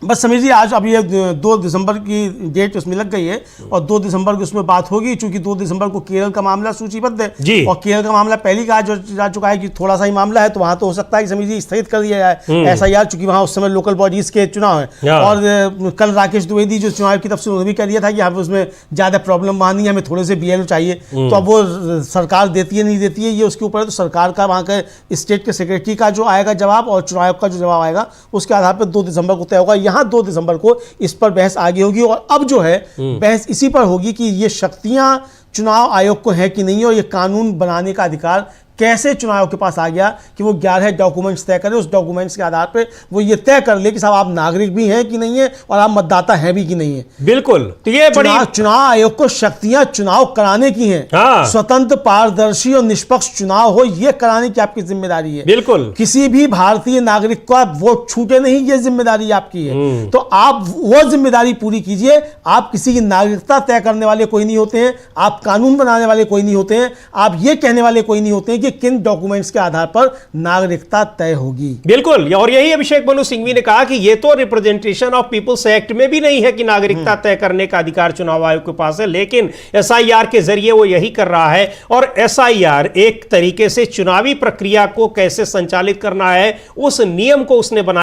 बस समीर जी, आज अब ये 2 दिसंबर की डेट उसमें लग गई है और 2 दिसंबर की उसमें बात होगी, चूंकि 2 दिसंबर को केरल का मामला सूचीबद्ध है और केरल का मामला पहली कहा जा चुका है कि थोड़ा सा ही मामला है, तो वहां तो हो सकता है कि समीर जी स्थगित कर दिया जाए एसआईआर, चूंकि वहां उस समय लोकल बॉडीज के चुनाव है। और कल राकेश द्विवेदी जो चुनाव की तरफ से उन्होंने भी कह दिया था कि हमें उसमें ज्यादा प्रॉब्लम वहां नहीं है, हमें थोड़े से बीएलओ चाहिए। तो अब वो सरकार देती है नहीं देती है ये उसके ऊपर है, तो सरकार का वहां के स्टेट के सेक्रेटरी का जो आएगा जवाब और चुनाव आयोग का जो जवाब आएगा उसके आधार पर 2 दिसंबर को तय होगा। यहाँ 2 दिसंबर को इस पर बहस आगे होगी और अब जो है बहस इसी पर होगी कि ये शक्तियां चुनाव आयोग को है कि नहीं, और ये कानून बनाने का अधिकार कैसे चुनाव आयोग के पास आ गया कि वो 11 डॉक्यूमेंट्स तय करे, उस डॉक्यूमेंट्स के आधार पर वो ये तय कर ले कि साहब आप नागरिक भी हैं कि नहीं है और आप मतदाता हैं भी कि नहीं है। बिल्कुल, तो ये बड़ी चुनाव आयोग को शक्तियां चुनाव कराने की हैं। स्वतंत्र, पारदर्शी और निष्पक्ष चुनाव हो, ये कराने की आपकी जिम्मेदारी है। बिल्कुल, किसी भी भारतीय नागरिक का वोट छूटे नहीं, ये जिम्मेदारी आपकी है। तो आप वो जिम्मेदारी पूरी कीजिए। आप किसी की नागरिकता तय करने वाले कोई नहीं होते हैं, आप कानून बनाने वाले कोई नहीं होते हैं, आप ये कहने वाले कोई नहीं होते हैं कि किन डॉक्यूमेंट्स के आधार पर नागरिकता तय होगी। बिल्कुल, और यही अभिषेक मनु सिंघवी ने कहा कि ये तो रिप्रेजेंटेशन ऑफ पीपल्स एक्ट में भी नहीं है कि नागरिकता तय करने का अधिकार चुनाव आयोग के पास है, लेकिन एसआईआर के जरिए वो यही कर रहा है। और एसआईआर एक तरीके से चुनावी प्रक्रिया को कैसे संचालित करना है उस नियम को उसने बनाया।